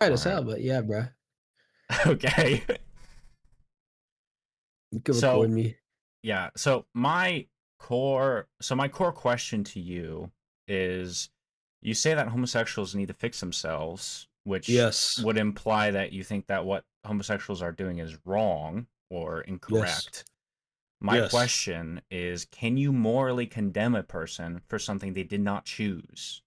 Right All as right. hell, but yeah, bro. Okay. You can record So, me. yeah. So my core question to you is you say that homosexuals need to fix themselves, which Yes. would imply that you think that what homosexuals are doing is wrong or Yes. incorrect. My Yes. question is, can you morally condemn a person for something they did not choose?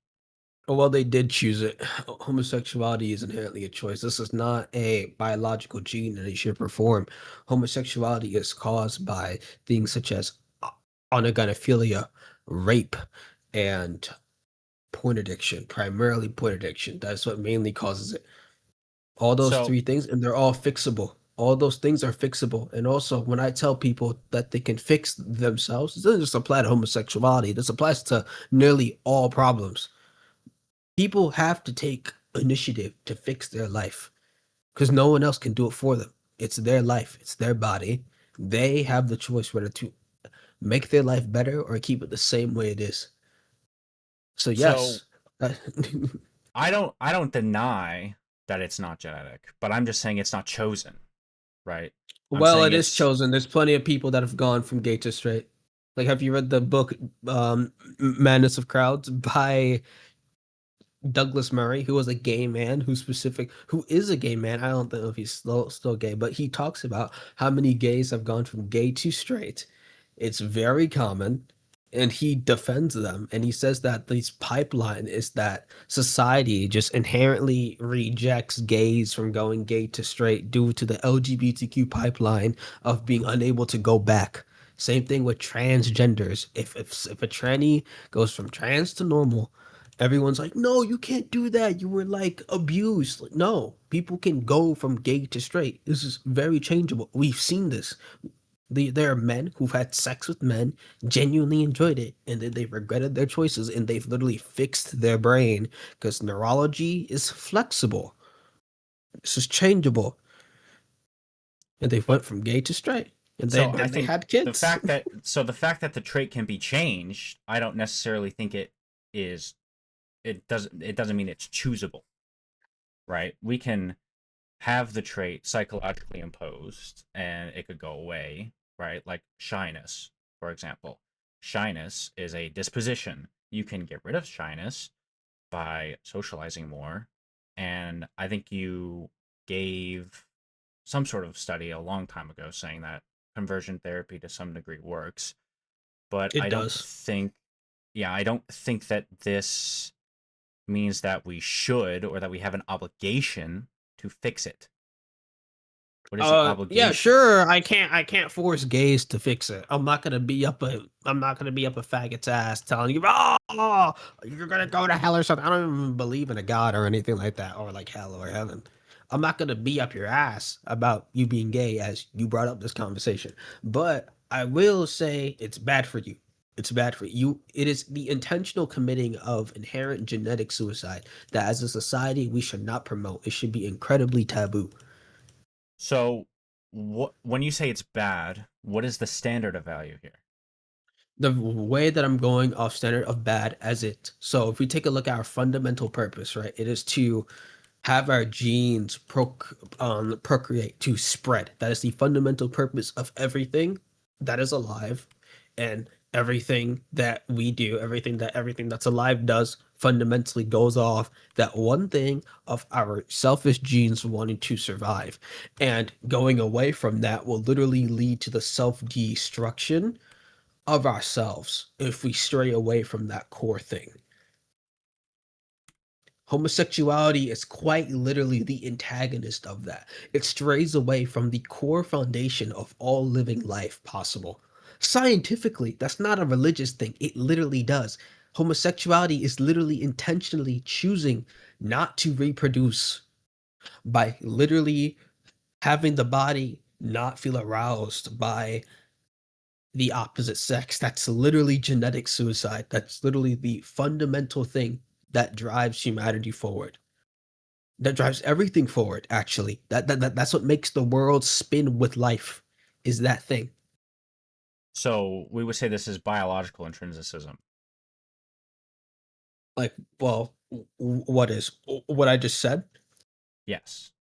Oh, well, they did choose it. Homosexuality is inherently a choice. This is not a biological gene in any shape or form. Homosexuality is caused by things such as onogynephilia, rape, and porn addiction, primarily porn addiction. That's what mainly causes it. All those So, three things, and they're all fixable. All those things are fixable. And also, when I tell people that they can fix themselves, it doesn't just apply to homosexuality. This applies to nearly all problems. People have to take initiative to fix their life because no one else can do it for them. It's their life, it's their body. They have the choice whether to make their life better or keep it the same way it is. So, so yes. I don't deny that it's not genetic, but I'm just saying it's not chosen, right? I'm Well, saying it is it's chosen. There's plenty of people that have gone from gay to straight. Like, have you read the book Madness of Crowds by Douglas Murray, who was a gay man who is a gay man. I don't know if he's still gay, but he talks about how many gays have gone from gay to straight. It's very common, and he defends them. And he says that this pipeline is that society just inherently rejects gays from going gay to straight due to the LGBTQ pipeline of being unable to go back. Same thing with transgenders. If a tranny goes from trans to normal, everyone's like, no, you can't do that. You were like abused. Like, no, people can go from gay to straight. This is very changeable. We've seen this. There are men who've had sex with men, genuinely enjoyed it, and then they regretted their choices and they've literally fixed their brain because neurology is flexible. This is changeable. And they but went from gay to straight. And so then, I then they think had kids. the fact that the trait can be changed, I don't necessarily think is it doesn't mean it's choosable, right? We can have the trait psychologically imposed and it could go away, right? Like shyness, for example. Shyness is a disposition. You can get rid of shyness by socializing more. And I think you gave some sort of study a long time ago saying that conversion therapy to some degree works. But It does. I don't think that this means that we should or that we have an obligation to fix it. What is the Yeah, obligation? sure. I can't force gays to fix it. I'm not gonna be up a faggot's ass telling you, oh, you're gonna go to hell or something. I don't even believe in a god or anything like that, or like hell or heaven. I'm not gonna be up your ass about you being gay as you brought up this conversation. But I will say it's bad for you. It's bad for you. It is the intentional committing of inherent genetic suicide that as a society we should not promote. It should be incredibly taboo. So, when you say it's bad, what is the standard of value here? The way that I'm going off standard of bad as it. So if we take a look at our fundamental purpose, right, it is to have our genes procreate, to spread. That is the fundamental purpose of everything that is alive, and everything that we do, everything that's alive does fundamentally goes off that one thing of our selfish genes wanting to survive. And going away from that will literally lead to the self-destruction of ourselves if we stray away from that core thing. Homosexuality is quite literally the antagonist of that. It strays away from the core foundation of all living life possible. Scientifically, that's not a religious thing. It literally does. Homosexuality is literally intentionally choosing not to reproduce by literally having the body not feel aroused by the opposite sex. That's literally genetic suicide. That's literally the fundamental thing that drives humanity forward. That drives everything forward, actually. That's what makes the world spin with life, is that thing. So, we would say this is biological intrinsicism. Like, well, what is what I just said? Yes.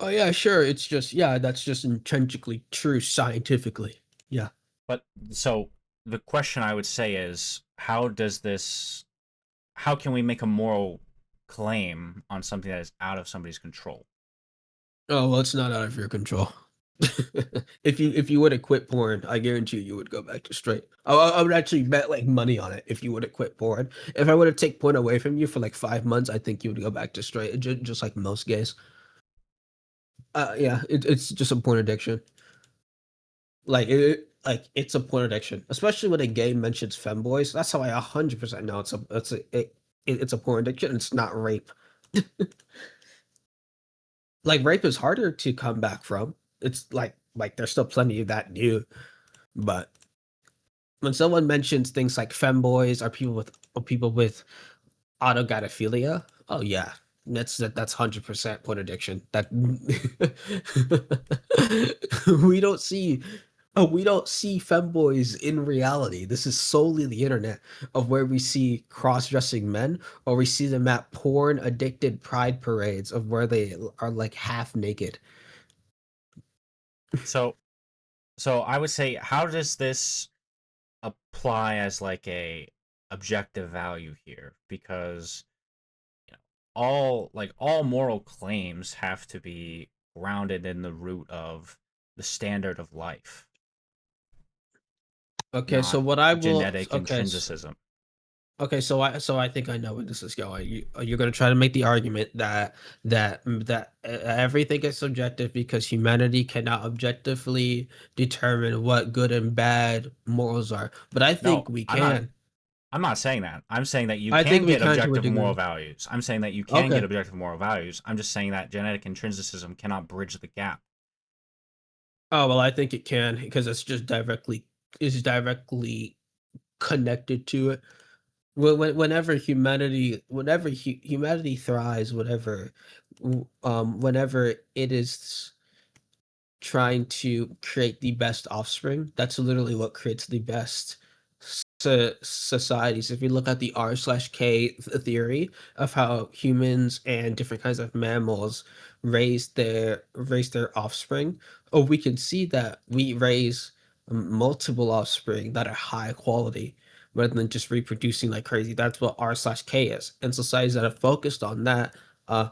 Oh yeah, sure. It's just yeah, that's just intrinsically true scientifically. Yeah. But so the question I would say is, how can we make a moral claim on something that is out of somebody's control? Oh well, it's not out of your control. If you would have quit porn, I guarantee you would go back to straight. I would actually bet like money on it if you would have quit porn. If I would have take porn away from you for like 5 months, I think you would go back to straight, just like most gays. Yeah, it's just a porn addiction. Like it's a porn addiction, especially when a gay mentions femboys. That's how I 100% know it's a porn addiction. It's not rape. Like rape is harder to come back from. It's like there's still plenty of that new, but when someone mentions things like femboys or people with autogynephilia, oh yeah, that's 100% porn addiction. That we don't see we don't see femboys in reality. This is solely the internet of where we see cross-dressing men, or we see them at porn addicted pride parades of where they are like half naked. So I would say, how does this apply as like a objective value here? Because you know, all moral claims have to be grounded in the root of the standard of life, Okay, so not what I will genetic okay, intrinsicism. okay, so I think I know where this is going. You're going to try to make the argument that everything is subjective because humanity cannot objectively determine what good and bad morals are. But I think No, we I'm not. can. I'm not saying that. I'm saying that you I think can we get can to a objective moral degree. values. I'm saying that you can get Okay. objective moral values. I'm just saying that genetic intrinsicism cannot bridge the gap. Oh well, I think it can because it's directly connected to it. Whenever humanity thrives, whenever it is trying to create the best offspring. That's literally what creates the best societies. If you look at the R/K theory of how humans and different kinds of mammals raise their offspring, oh, we can see that we raise multiple offspring that are high quality rather than just reproducing like crazy. That's what R/K is. And societies that are focused on that,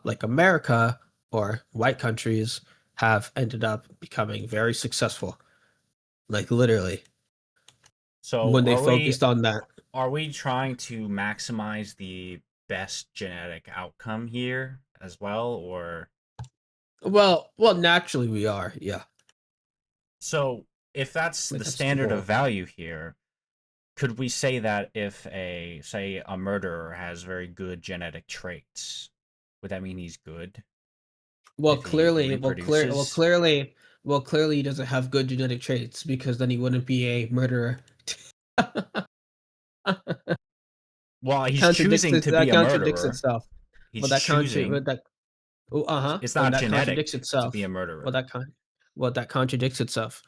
like America or white countries, have ended up becoming very successful. Like literally, So when they focused on that. are we trying to maximize the best genetic outcome here as well, or Well, naturally we are. Yeah, so if that's like the that's the standard of goal. value here, could we say that if a murderer has very good genetic traits, would that mean he's good Well, if he clearly, well, clear, well, reproduces? clearly, well, clearly, he doesn't have good genetic traits because then he wouldn't be a murderer. Well, he's Contradicts choosing it. to be That a contradicts murderer. itself. He's Well, that contra. choosing. Well, that. Oh, uh-huh. It's Well, not that contradicts genetic to be a itself. Well, murderer. that contradicts itself,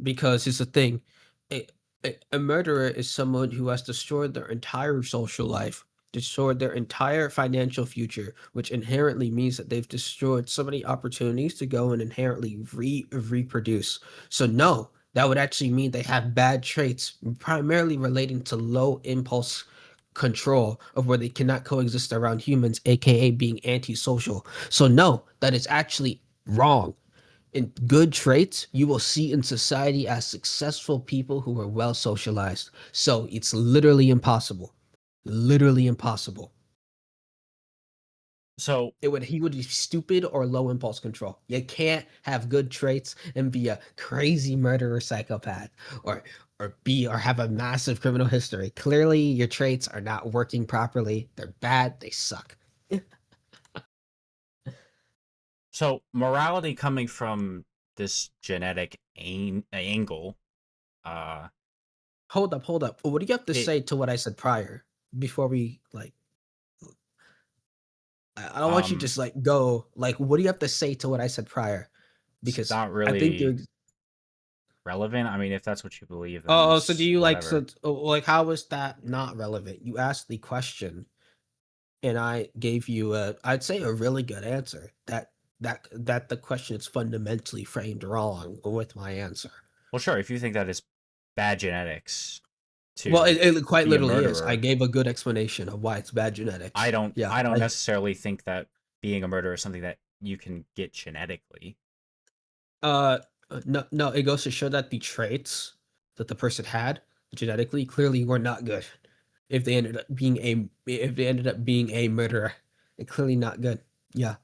because it's a thing. A, a murderer is someone who has destroyed their entire social life, destroyed their entire financial future, which inherently means that they've destroyed so many opportunities to go and inherently reproduce. So no, that would actually mean they have bad traits, primarily relating to low impulse control of where they cannot coexist around humans, aka being antisocial. So no, that is actually wrong. In good traits, you will see in society as successful people who are well socialized. So it's literally impossible. Literally impossible. So He would be stupid or low impulse control. You can't have good traits and be a crazy murderer psychopath, or have a massive criminal history. Clearly your traits are not working properly. They're bad, they suck. morality coming from this genetic angle, uh, Hold up, hold up. What do you have to it say to what I said prior before we like I don't want you to um just like go like what do you have to say to what I said prior? it's Because not I think you're really relevant. I mean, if that's what you believe, then oh, so do it's you like whatever. like how is that not relevant? You asked the question and I gave you I'd say a really good answer. that the question is fundamentally framed wrong with my answer. Well, sure, if you think that it's bad genetics Well, to it quite be a literally is. I murderer, gave a good explanation of why it's bad I genetics. don't Yeah, I don't necessarily think that being a murderer is something that you can get genetically. uh, no, no, it goes to show that the traits that the person had genetically clearly were not good. If they ended up being a murderer, it clearly not good. Yeah,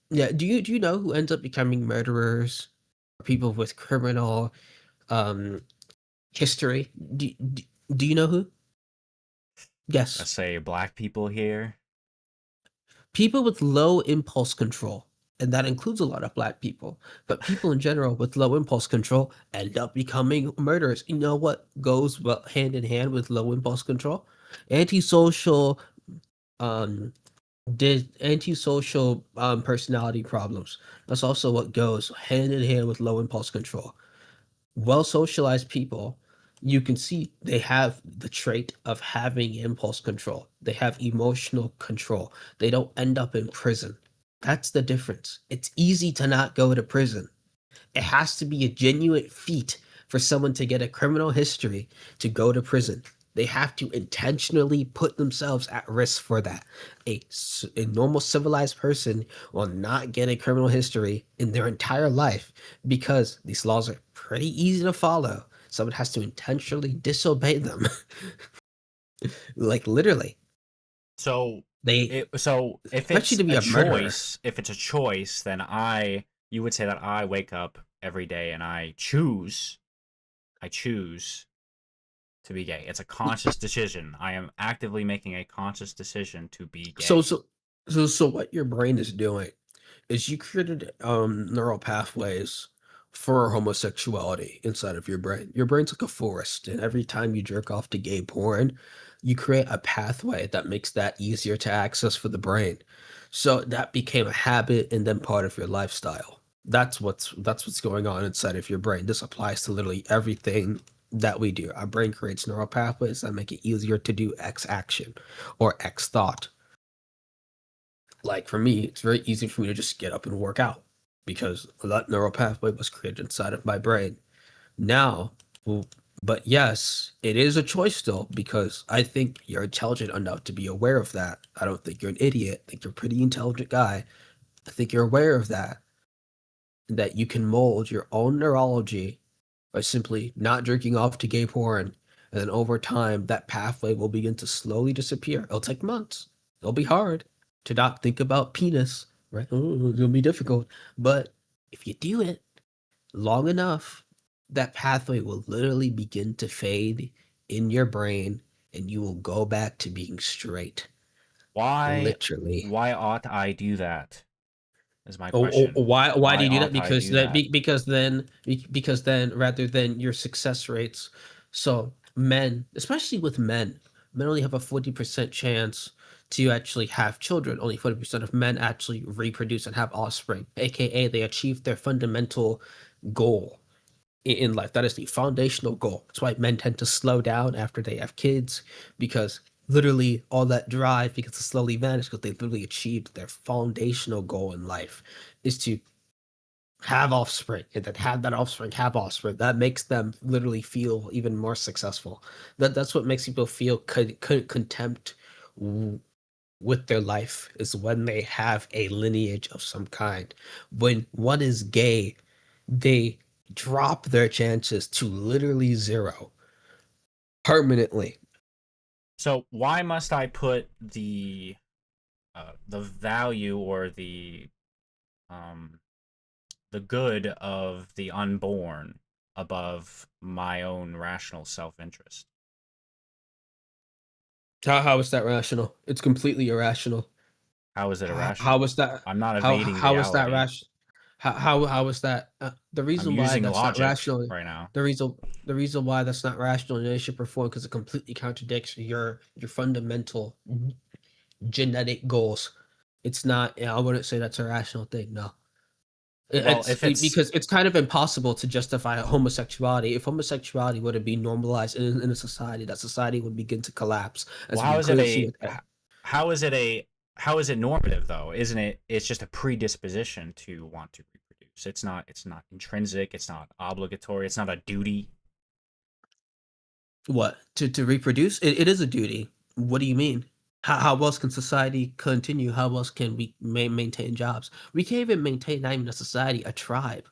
yeah. Do you know who ends up becoming murderers? People with criminal um history. Do you know who? Let's Yes. say black people here. People with low impulse control, and that includes a lot of black people, but people in general with low impulse control end up becoming murderers. You know what goes well hand in hand with low impulse control? Antisocial um personality problems. That's also what goes hand in hand with low impulse control. Well socialized people, you can see they have the trait of having impulse control. They have emotional control. They don't end up in prison. That's the difference. It's easy to not go to prison. It has to be a genuine feat for someone to get a criminal history to go to prison. They have to intentionally put themselves at risk for that. A normal civilized person will not get a criminal history in their entire life because these laws are pretty easy to follow. Someone has to intentionally disobey them. Like literally. So They if especially it's to be a a murderer. choice, then you would say that I wake up every day and I choose to be gay. It's a conscious decision. I am actively making a conscious decision to be So gay. so so what your brain is doing is you created neural pathways for homosexuality inside of your brain. Your brain's like a forest, and every time you jerk off to gay porn, you create a pathway that makes that easier to access for the brain. So that became a habit and then part of your lifestyle. That's what's going on inside of your brain. This applies to literally everything that we do. Our brain creates neural pathways that make it easier to do X action or X thought. Like for me, it's very easy for me to just get up and work out because that neural pathway was created inside of my brain. Now, well, but yes, it is a choice still because I think you're intelligent enough to be aware of that. I don't think you're an idiot. I think you're a pretty intelligent guy. I think you're aware of that you can mold your own neurology by simply not drinking off to gay porn. And then over time, that pathway will begin to slowly disappear. It'll take months. It'll be hard to not think about penis, right? Ooh, it'll be difficult. But if you do it long enough, that pathway will literally begin to fade in your brain and you will go back to being straight. Why Literally. why ought I do that? Is my Oh, question. why do Why you do that? ought I Because do that? because then rather than your success rates, so men, especially with men only have a 40% chance to actually have children. Only 40% of men actually reproduce and have offspring, aka they achieve their fundamental goal in life. That is the foundational goal. That's why men tend to slow down after they have kids because literally all that drive because to slowly vanish because they literally achieved their foundational goal in life is to have offspring and then have that offspring have offspring. That makes them literally feel even more successful. That's what makes people feel contempt with their life is when they have a lineage of some kind. When one is gay, they drop their chances to literally zero permanently. So why must I put the value or um the good of the unborn above my own rational self-interest? How is that rational? It's completely irrational. How is it How irrational? is that? I'm not evading How is that reality. rational? How is that? The I'm reason why using that's not logic rational. right now. The reason the reason why that's not rational in any shape or form because it completely contradicts your fundamental genetic goals. It's not. I wouldn't say that's a rational thing. No, Well, if it's because it's kind of impossible to justify homosexuality. If homosexuality were to be normalized in a society, that society would begin to collapse, well, as we can clearly see with how is it a how is it normative though? Isn't it? It's just a predisposition to want to reproduce. It's not intrinsic. It's not obligatory. It's not a duty. What to reproduce? It is a duty. What do you mean? How else can society continue? How else can we maintain jobs? We can't even maintain not even a society, a tribe.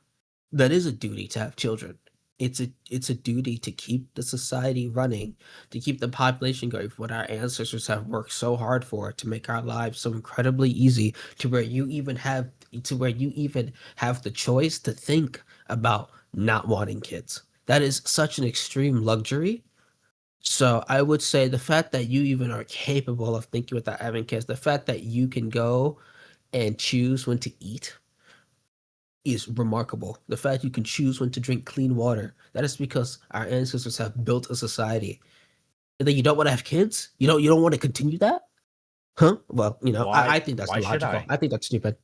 That is a duty to have children. It's a duty to keep the society running, to keep the population going. For what our ancestors have worked so hard for, to make our lives so incredibly easy, to where you even have the choice to think about not wanting kids. That is such an extreme luxury. So I would say the fact that you even are capable of thinking without having kids, the fact that you can go and choose when to eat is remarkable. The fact you can choose when to drink clean water, that is because our ancestors have built a society. And then you don't want to have kids? You don't want to continue that? Huh? Well, I think that's Why should illogical. I? I think that's stupid.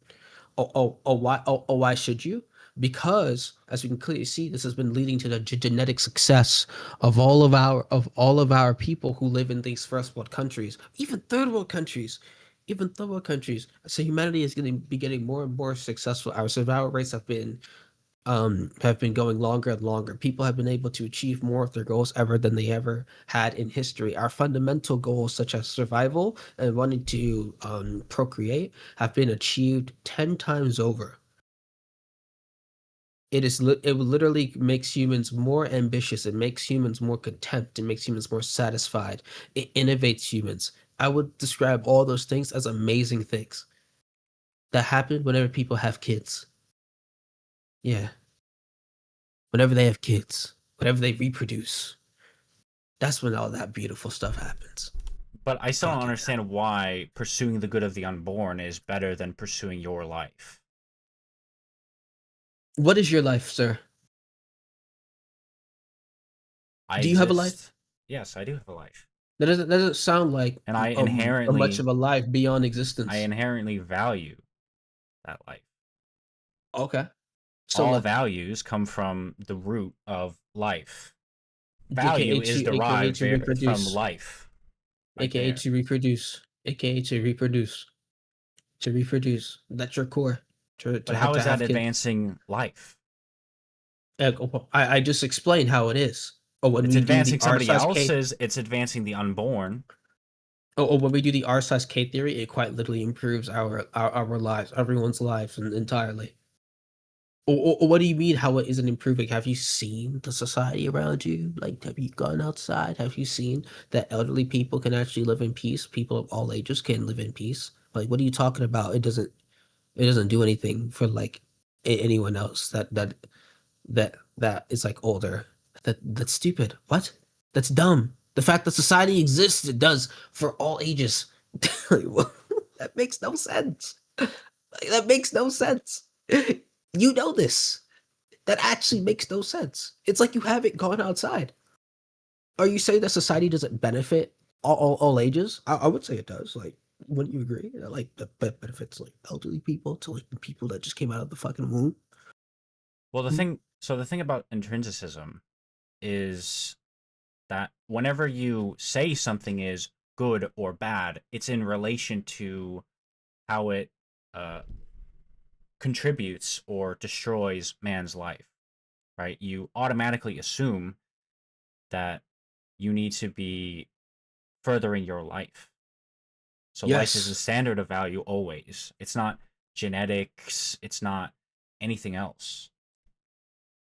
Why should you? Because as we can clearly see, this has been leading to the genetic success of all of our people who live in these first world countries, even third world countries. So humanity is going to be getting more and more successful. Our survival rates have been going longer and longer. People have been able to achieve more of their goals ever than they ever had in history. Our fundamental goals, such as survival and wanting to procreate, have been achieved 10 times over. It literally makes humans more ambitious. It makes humans more content. It makes humans more satisfied. It innovates humans. I would describe all those things as amazing things that happen whenever people have kids. Yeah, whenever they have kids, whenever they reproduce. That's when all that beautiful stuff happens. But I still don't Fuck yeah. understand why pursuing the good of the unborn is better than pursuing your life. What is your life, sir? I Do you have a life? exist. Yes, I do have a life. That doesn't sound like And a much of a life beyond I existence. inherently value that life. Okay. So All like values come from the root of life. Value AKA is AKA derived to from reproduce. life, right AKA there. to reproduce. AKA to reproduce. To reproduce. That's your core. But how To is that have kids. advancing life? I just explained how it is. Or when It's we do the advancing R somebody size K else's, it's advancing the unborn. or when we do the R size K theory, it quite literally improves our lives, everyone's lives entirely. Or what do you mean how it isn't improving? Have you seen the society around you? Like, have you gone outside? Have you seen that elderly people can actually live in peace? People of all ages can live in peace. Like, what are you talking about? It doesn't do anything for like anyone else that is like older. That's stupid. What? That's dumb. The fact that society exists, it does for all ages. That makes no sense. Like, that makes no sense. You know this. That actually makes no sense. It's like you haven't gone outside. Are you saying that society doesn't benefit all ages? I would say it does. Like, wouldn't you agree? Like, the benefits like elderly people to like the people that just came out of the fucking womb. Well, the thing about intrinsicism is that whenever you say something is good or bad, it's in relation to how it uh, contributes or destroys man's life, right? You automatically assume that you need to be furthering your life. So life is the Yes, standard of value always. It's not genetics, it's not anything else.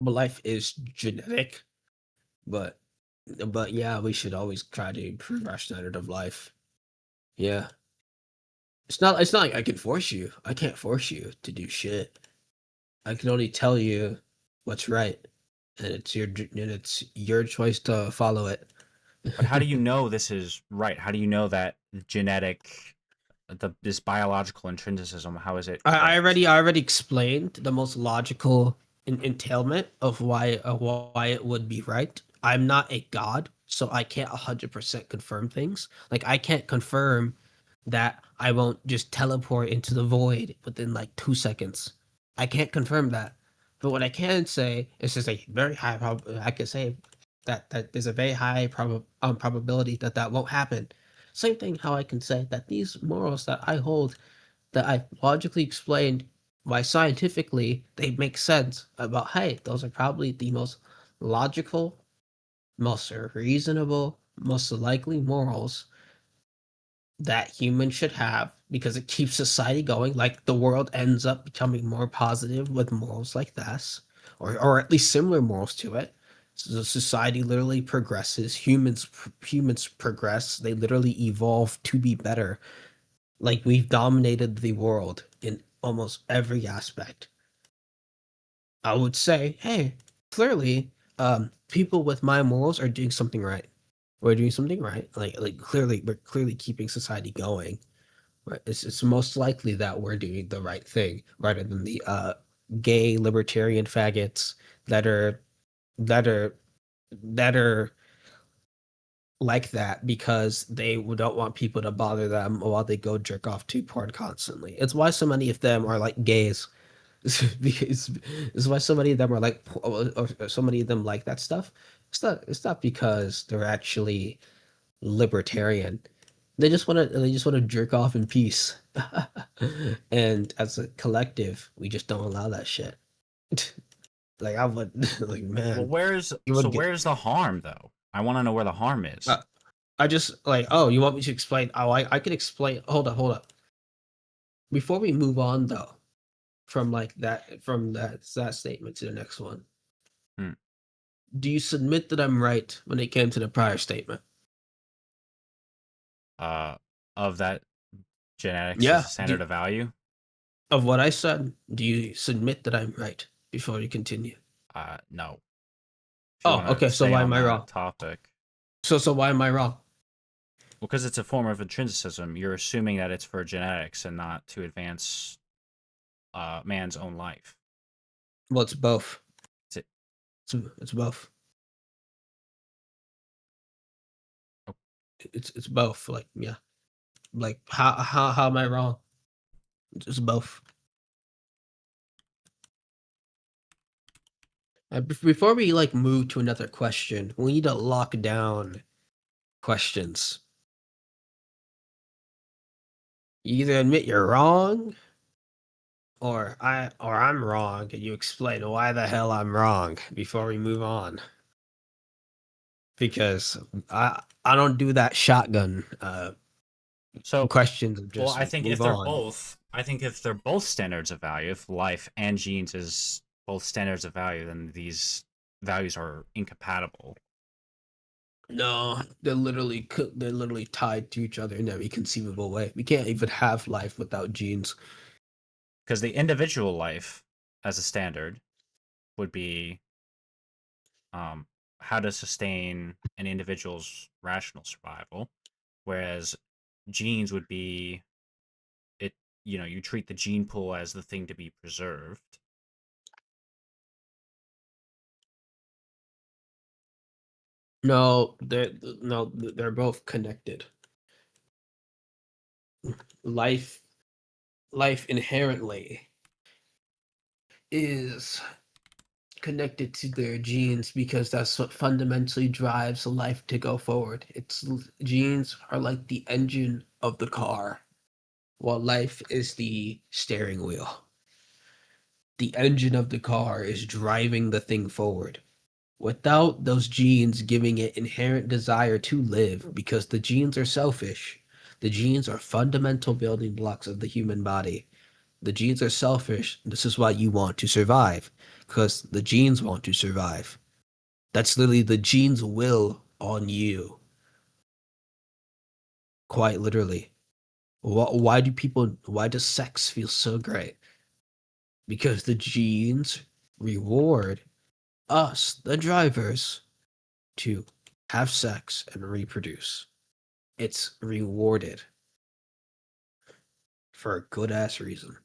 but life is genetic. But but yeah, we should always try to improve our standard of life. Yeah. It's not like I can force you. I can't force you to do shit. I can only tell you what's right. And it's your choice to follow it. But how do you know this is right? How do you know that genetic this biological intrinsicism, how is it correct? I already explained the most logical entailment of why it would be right. I'm not a god, so I can't 100% confirm things. Like I can't confirm that I won't just teleport into the void within like 2 seconds. I can't confirm that. But what I can say is there's a very high I can say that there's a very high probability that that won't happen. Same thing how I can say that these morals that I hold, that I logically explained why scientifically they make sense about, hey, those are probably the most logical, most reasonable, most likely morals that humans should have because it keeps society going. Like the world ends up becoming more positive with morals like this, or at least similar morals to it. So society literally progresses. Humans progress. They literally evolve to be better. Like we've dominated the world in almost every aspect. I would say, hey, clearly, people with my morals are doing something right. We're doing something right. Like clearly, we're clearly keeping society going. Right. It's most likely that we're doing the right thing rather than the gay libertarian faggots that are that are that are like that because they don't want people to bother them while they go jerk off to porn constantly. It's why so many of them are like gays. Because it's why so many of them are like or so many of them like that stuff. It's not because they're actually libertarian. They just want to jerk off in peace. And as a collective, we just don't allow that shit. Like I would like Well, man, where's you so would get where's the harm though? I want to know where the harm is. uh, I just like, oh, you want me to explain? Oh, I can explain. Hold up. Before we move on though, from that statement to the next one, Hmm. do you submit that I'm right when it came to the prior statement? Uh, of that genetics is Yeah. a standard of value. Of what I said, do you submit that I'm right before you continue? No. If you Oh, want okay. to So stay why on am I that wrong? topic, So why am I wrong? because it's a form of intrinsicism, you're assuming that it's for genetics and not to advance man's own life. Well, it's both. It's, It's both. oh, It's both. Like yeah. Like how am I wrong? It's both. Before we like move to another question, we need to lock down questions. You either admit you're wrong, or I'm wrong, and you explain why the hell I'm wrong before we move on. Because I don't do that shotgun so, questions and well, just I think if move they're on. both, I think if they're both standards of value, if life and genes is both standards of value, then these values are incompatible. No, they're literally tied to each other in every conceivable way. We can't even have life without genes. Because the individual life as a standard would be um, how to sustain an individual's rational survival, whereas genes would be it. You know, you treat the gene pool as the thing to be preserved. No, they're both connected. Life life inherently is connected to their genes because that's what fundamentally drives life to go forward. Genes are like the engine of the car, while life is the steering wheel. The engine of the car is driving the thing forward. Without those genes giving it inherent desire to live, because the genes are selfish. The genes are fundamental building blocks of the human body. The genes are selfish. This is why you want to survive, because the genes want to survive. That's literally the genes' will on you, quite literally. Why does sex feel so great? Because the genes reward us, the drivers, to have sex and reproduce. It's rewarded for a good ass reason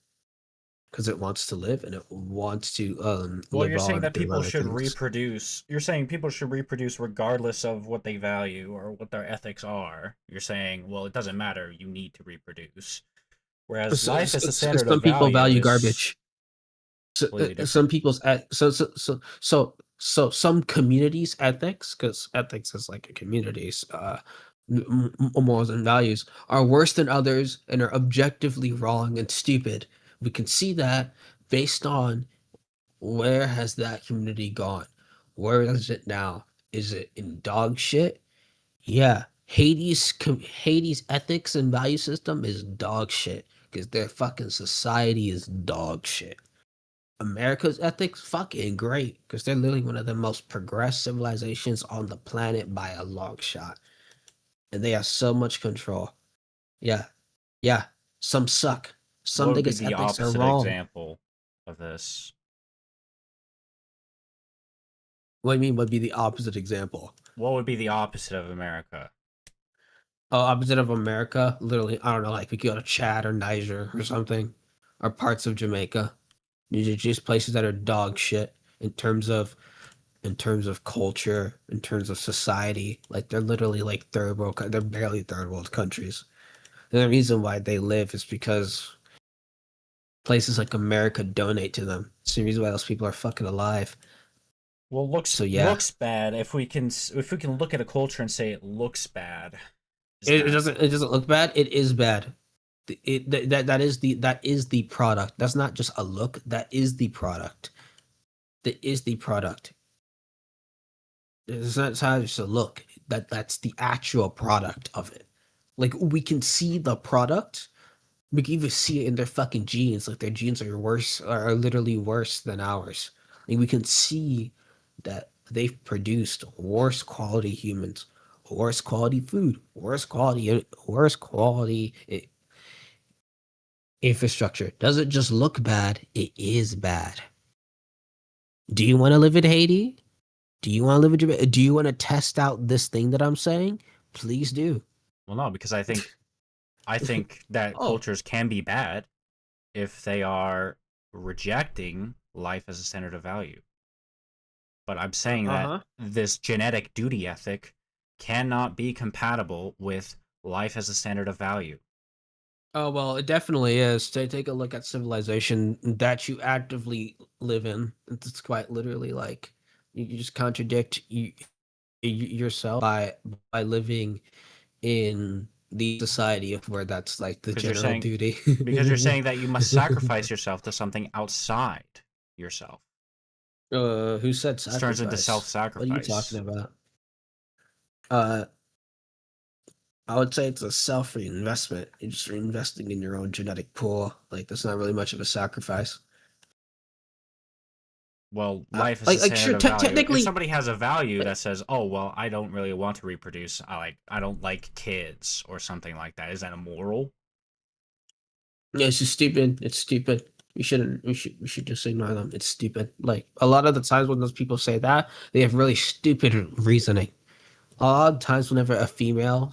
because it wants to live and it wants to Well, live you're saying on that through people other should things. reproduce. You're saying people should reproduce regardless of what they value or what their ethics are. You're saying, well, it doesn't matter. You need to reproduce. Whereas life as a standard of Some people value value is garbage. So, completely some different. people's so some communities ethics, because ethics is like a community's morals and values are worse than others and are objectively wrong and stupid. We can see that based on where has that community gone? Where is it now? Is it in dog shit? Yeah. Hades ethics and value system is dog shit because their fucking society is dog shit. America's ethics, fucking great because they're literally one of the most progressed civilizations on the planet by a long shot, and they have so much control. Yeah, yeah. Some suck. What Some would be niggas' the ethics are opposite wrong. example of this? What do you mean would be the opposite example? What would be the opposite of America? Oh, opposite of America? Literally, I don't know, like we could go to Chad or Niger or something, or parts of Jamaica. These are just places that are dog shit in terms of culture, in terms of society. Like they're literally like third world. They're barely third world countries. And the reason why they live is because places like America donate to them. It's the reason why those people are fucking alive. Well, looks So yeah, looks bad. If we can look at a culture and say it looks bad, is it that doesn't look bad. It is bad. That is the product. That's not just a look. That is the product. That is the product. It's not just a look. That's the actual product of it. Like we can see the product. We can even see it in their fucking genes. Like their genes are worse, are literally worse than ours. Like we can see that they've produced worse quality humans, worse quality food, worse quality infrastructure. Doesn't just look bad, it is bad. Do you want to live in Haiti? Do you want to live in Jamaica? Do you want to test out this thing that I'm saying? Please do. well, no, because I think that Oh, cultures can be bad if they are rejecting life as a standard of value. But I'm saying that uh-huh. this genetic duty ethic cannot be compatible with life as a standard of value. Oh, well, it definitely is. Take a look at civilization that you actively live in. It's quite literally like you just contradict yourself by living in the society of where that's like the Because you're general saying duty. because you're saying that you must sacrifice yourself to something outside yourself. Who said This turns into sacrifice? What are you talking self-sacrifice. about? Uh, I would say it's a self reinvestment. You're just reinvesting in your own genetic pool. Like that's not really much of a sacrifice. Well, life is a Like standard sure, of value. If technically, somebody has a value like, that says, "Oh, well, I don't really want to reproduce. I don't like kids or something like that," is that immoral? yeah, it's just stupid. It's stupid. We shouldn't. We should just ignore them. It's stupid. Like a lot of the times when those people say that, they have really stupid reasoning. A lot of times, whenever a female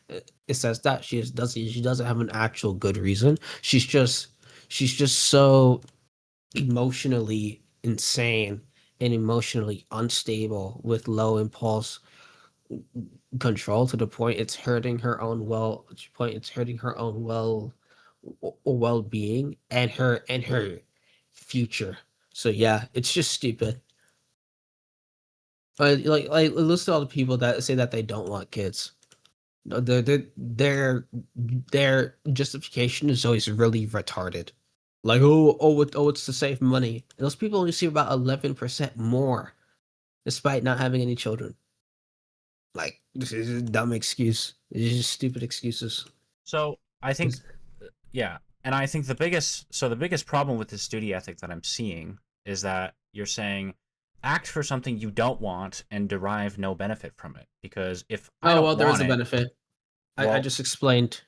it says that she doesn't have an actual good reason. She's just so emotionally insane and emotionally unstable with low impulse control to the point it's hurting her own it's hurting her own well-being and her future. So yeah, it's just stupid. Like listen to all the people that say that they don't want kids. No, their justification is always really retarded. Like it's to save money. And those people only see about 11% more despite not having any children. Like this is a dumb excuse. It's just stupid excuses. So I think, 'Cause- yeah, and I think the biggest problem with this duty ethic that I'm seeing is that you're saying act for something you don't want and derive no benefit from it. Because if I Oh don't well, there is want a it, benefit. I well, just explained.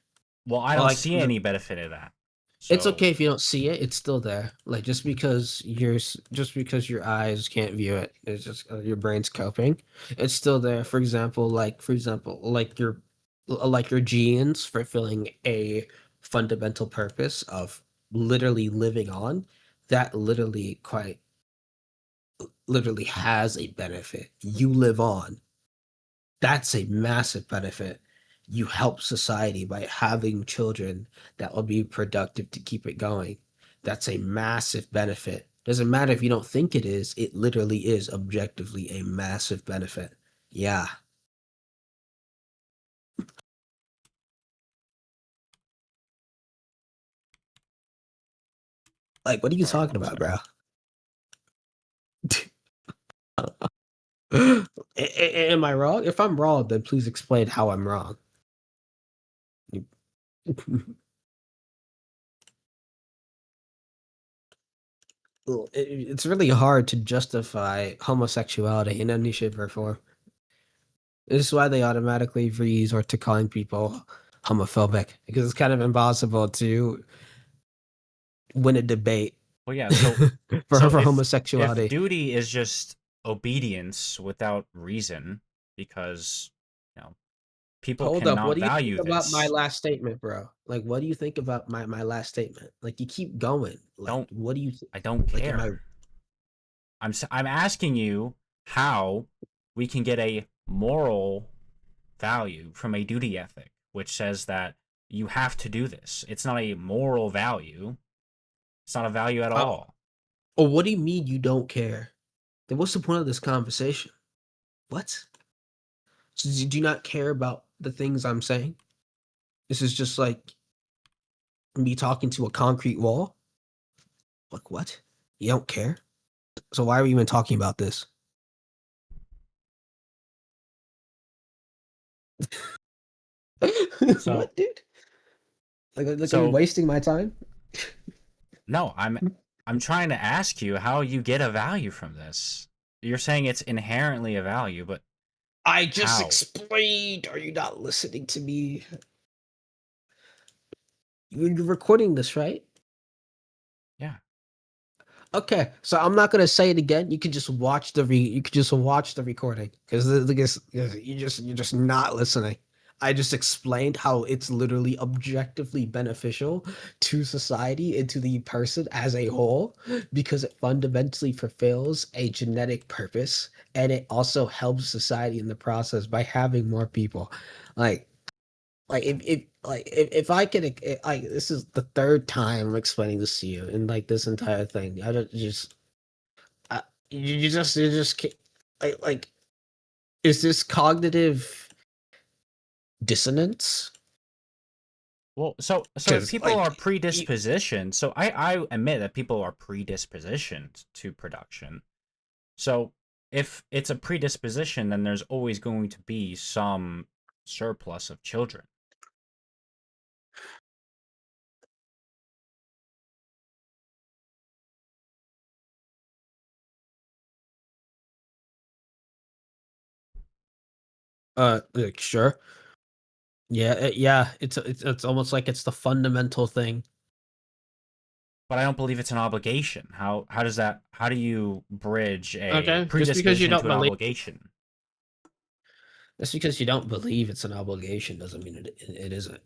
I don't Like see any benefit in that. it's So, okay if you don't see it. It's still there. Like just because your eyes can't view it, it's just your brain's coping. It's still there. For example, like your genes fulfilling a fundamental purpose of literally living on. That literally has a benefit. You live on. That's a massive benefit. You help society by having children that will be productive to keep it going. That's a massive benefit. Doesn't matter if you don't think it literally is objectively a massive benefit. Yeah. Like, what are you Sorry, talking one about, second. bro? Am I wrong? If I'm wrong, then please explain how I'm wrong. Well, it's really hard to justify homosexuality in any shape or form. This is why they automatically resort to calling people homophobic because it's kind of impossible to win a debate Well, yeah. So, for so for if homosexuality. duty is just obedience without reason, because you know people Hold up, what cannot do you think value about my this. last statement, bro? Like, what do you think about my last statement? Like, you keep going. Like, Don't what do you I don't like? Am I care. I'm asking you how we can get a moral value from a duty ethic, which says that you have to do this. It's not a moral value. It's not a value at uh, all. or what do you mean you don't care? Then what's the point of this conversation? What? So do you not care about the things I'm saying? This is just like me talking to a concrete wall? Like, what? You don't care? So why are we even talking about this? So What, dude? Like, are you so wasting my time? no, I'm trying to ask you how you get a value from this. You're saying it's inherently a value, but I just how? explained. Are you not listening to me? You're recording this, right? Yeah. Okay, so I'm not gonna say it again. You can just watch you can just watch the recording because you're just not listening. I just explained how it's literally objectively beneficial to society and to the person as a whole because it fundamentally fulfills a genetic purpose and it also helps society in the process by having more people. Like if I could like this is the third time I'm explaining this to you in like this entire thing. I don't just I, you just can't, like is this cognitive dissonance? Well, so if Because people are like you, predispositioned, so I admit that people are predispositioned to production. So if it's a predisposition, then there's always going to be some surplus of children. like, sure, yeah, yeah, it's almost like it's the fundamental thing. But I don't believe it's an obligation. How does that how do you bridge a Okay, predisposition to an obligation? just because you don't believe it's an obligation doesn't mean it isn't.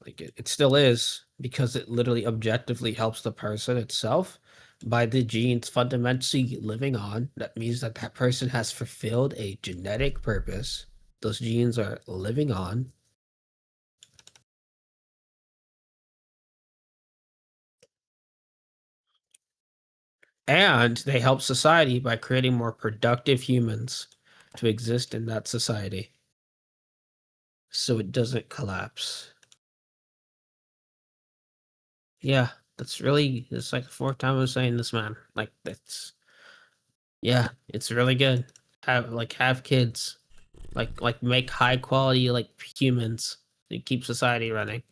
Like it still is because it literally objectively helps the person itself by the genes fundamentally living on. That means that that person has fulfilled a genetic purpose. Those genes are living on, and they help society by creating more productive humans to exist in that society so it doesn't collapse. Yeah, that's really, it's like the fourth time I'm saying this, man. Like, that's, yeah, it's really good. Have kids. Like make high quality like humans to keep society running.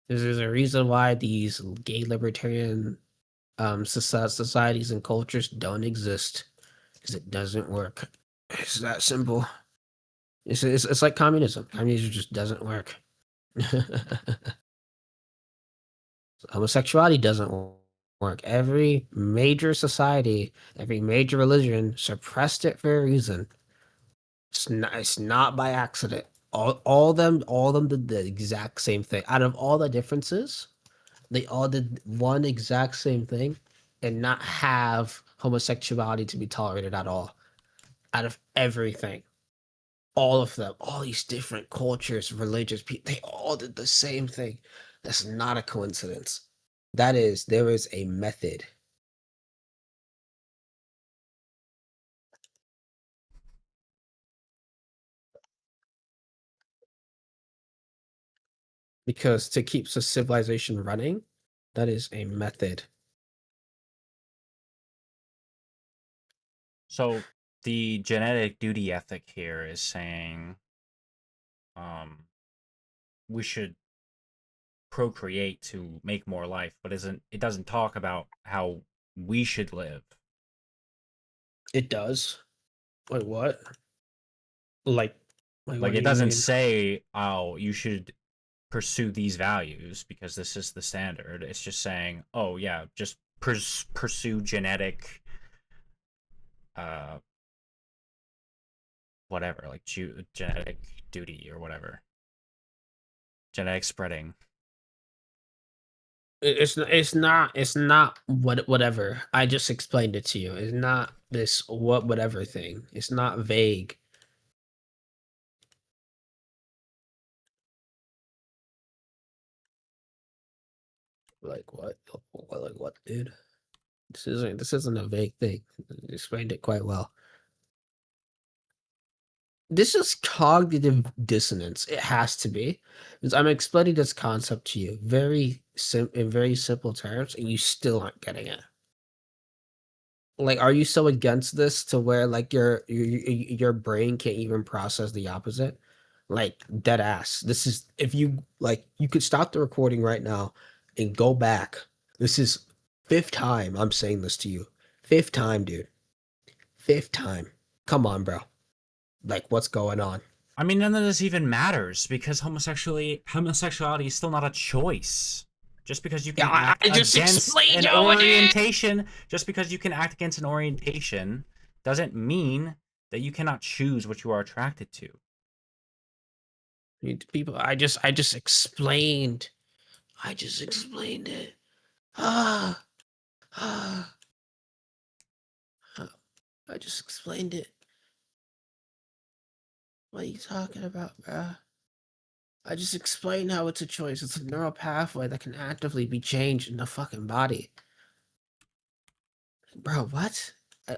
There's a reason why these gay libertarian societies and cultures don't exist because it doesn't work. It's that simple. It's like communism. Communism just doesn't work. Homosexuality doesn't work. Every major society, every major religion suppressed it for a reason. It's not by accident. All of them did the exact same thing. Out of all the differences, they all did one exact same thing and not have homosexuality to be tolerated at all. Out of everything. All of them, all these different cultures, religious people, they all did the same thing. That's not a coincidence. There is a method because to keep civilization running, That is a method. So the genetic duty ethic here is saying um, we should procreate to make more life, but isn't it doesn't talk about how we should live. It does. Wait, what? Like, Like what do it you doesn't mean? say, oh, you should pursue these values because this is the standard. It's just saying, oh yeah, just pursue genetic uh whatever, like genetic duty or whatever. Genetic spreading. It's not whatever. I just explained it to you. It's not this whatever thing. It's not vague. Like what? Like what, dude? This isn't a vague thing. You explained it quite well. This is cognitive dissonance. It has to be. Because I'm explaining this concept to you in very simple terms, and you still aren't getting it. Like, are you so against this to where like your brain can't even process the opposite? Like dead ass. This is if you like you could stop the recording right now and go back. This is fifth time I'm saying this to you. Fifth time, dude. Fifth time. Come on, bro. Like what's going on? I mean, none of this even matters because homosexuality is still not a choice. Just because you Yeah, can act I just against explained an it. orientation, just because you can act against an orientation, doesn't mean that you cannot choose what you are attracted to. People, I just explained. I just explained it. Ah, ah, ah. I just explained it. What are you talking about, bruh? I just explained how it's a choice. It's a neural pathway that can actively be changed in the fucking body. Bro, what? Uh,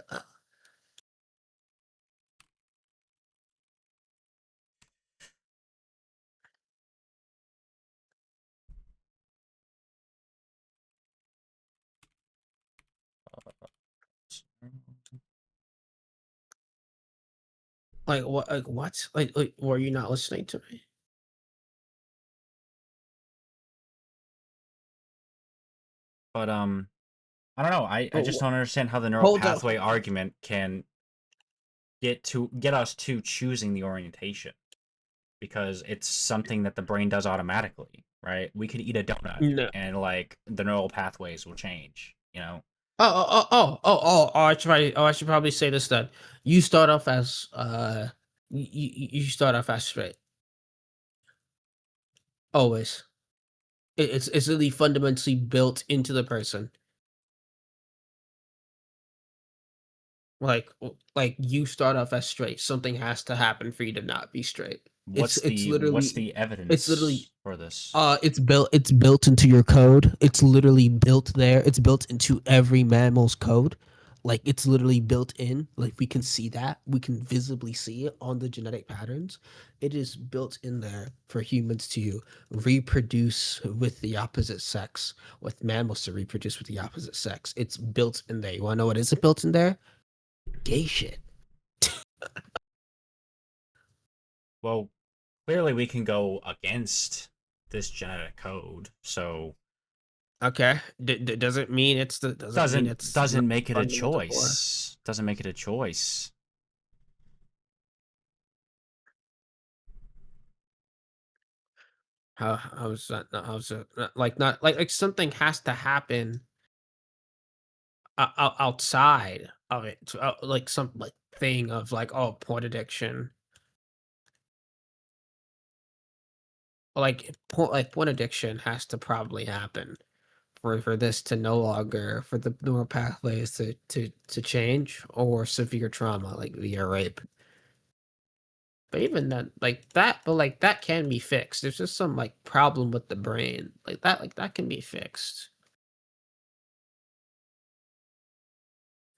like what? Like what? Like, were you not listening to me? But I don't know. I just Oh, don't understand how the neural hold up. pathway argument can get us to choosing the orientation because it's something that the brain does automatically, right? We could eat a donut No. and like the neural pathways will change, you know? I should probably say this then. You start off as you start off as straight. Always. It's really fundamentally built into the person. Like you start off as straight. Something has to happen for you to not be straight. It's it's What's literally the it's literally evidence for this? it's built into your code. It's literally built there. It's built into every mammal's code. Like it's literally built in. Like we can see that. We can visibly see it on the genetic patterns. It is built in there for humans to reproduce with the opposite sex, with mammals to reproduce with the opposite sex. It's built in there. You wanna know what isn't built in there? Gay shit. Well, clearly we can go against this genetic code, so Okay. Doesn't mean it's not doesn't make it a fundamental for us. choice. Doesn't make it a choice. How's that? How's that? Like something has to happen outside of it, like some like thing of like porn addiction, like porn addiction has to probably happen for this to no longer for the neural pathways to change or severe trauma like via rape. But even then, like that can be fixed. There's just some like problem with the brain, like that can be fixed.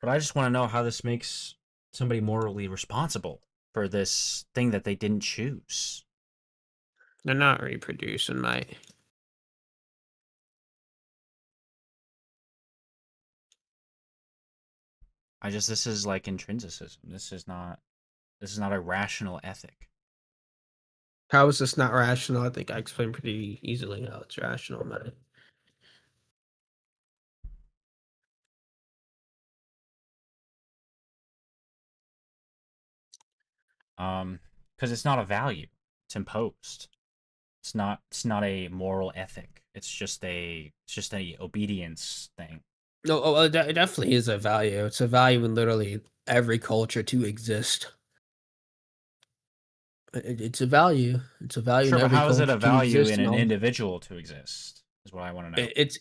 But I just want to know how this makes somebody morally responsible for this thing that they didn't choose. They're not reproducing, mate. this is like intrinsicism. This is not a rational ethic. How is this not rational? I think I explained pretty easily how it's rational, man. Because it's not a value. It's imposed. It's not a moral ethic. It's just a obedience thing. No, oh, it definitely is a value. It's a value in literally every culture to exist. It's a value. It's a value in Sure, but every how is it a culture to value exist in and an all. individual to exist? Is what I want to know. It's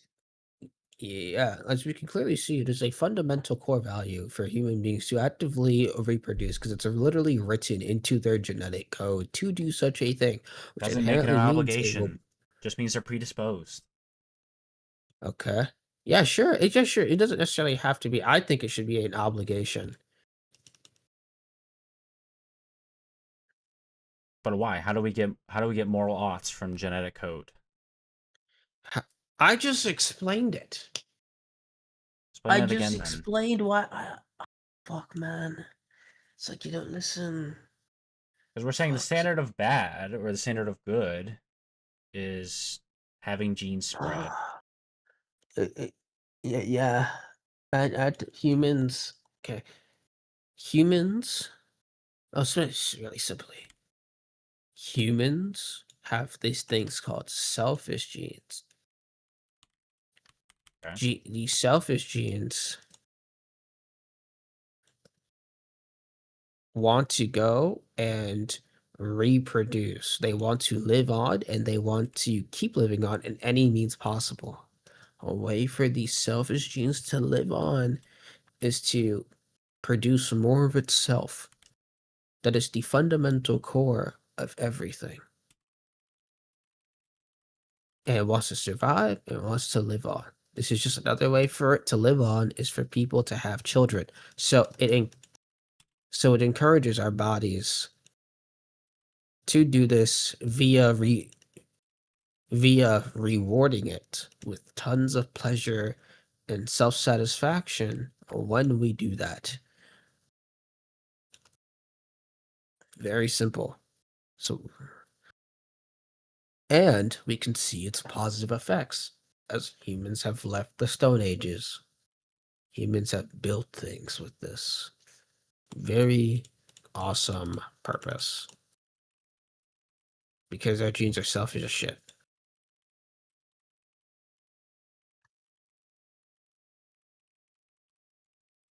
yeah, as we can clearly see, it is a fundamental core value for human beings to actively reproduce because it's literally written into their genetic code to do such a thing, which Doesn't make it an inherently means it will. obligation. Just means they're predisposed. Okay. Yeah, sure. It just sure it doesn't necessarily have to be. I think it should be an obligation. But why? How do we get moral oughts from genetic code? Ha- I just explained it. Explain I that just again then. explained why. Fuck, man. It's like you don't listen. Because we're saying the Fuck. standard of bad or the standard of good is having genes spread. It- it- yeah, yeah. Humans. Okay, humans. Oh, so it's really simply, humans have these things called selfish genes. Okay. These selfish genes want to go and reproduce. They want to live on and they want to keep living on in any means possible. A way for these selfish genes to live on is to produce more of itself. That is the fundamental core of everything. And it wants to survive and it wants to live on. This is just another way for it to live on is for people to have children. So it encourages our bodies to do this via rewarding it with tons of pleasure and self-satisfaction when we do that. Very simple. So, and we can see its positive effects as humans have left the Stone Ages. Humans have built things with this very awesome purpose because our genes are selfish as shit.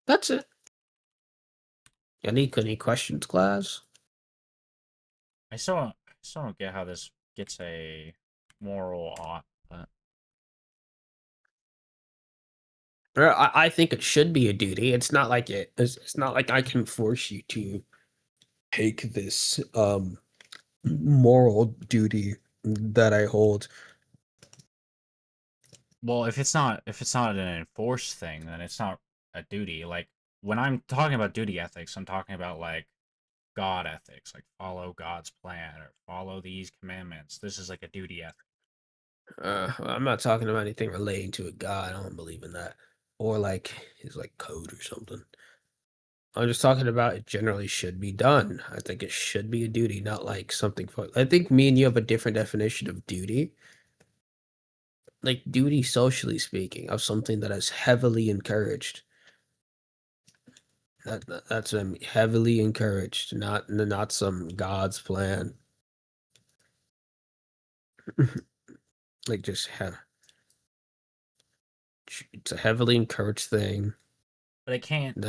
That's it. Any questions, class? I still don't get how this gets a moral ought, but I think it should be a duty. It's not like it's not like I can force you to take this moral duty that I hold. well, if it's not an enforced thing, then it's not a duty. Like when I'm talking about duty ethics, I'm talking about like God ethics, like follow God's plan or follow these commandments. This is like a duty ethic. I'm not talking about anything relating to a god. I don't believe in that, or like his like code or something. I'm just talking about it generally should be done. I think it should be a duty, not like something for. I think me and you have a different definition of duty. Like duty, socially speaking, of something that is heavily encouraged. That's what I mean. Heavily encouraged, not some God's plan. Like just it's a heavily encouraged thing. But it can't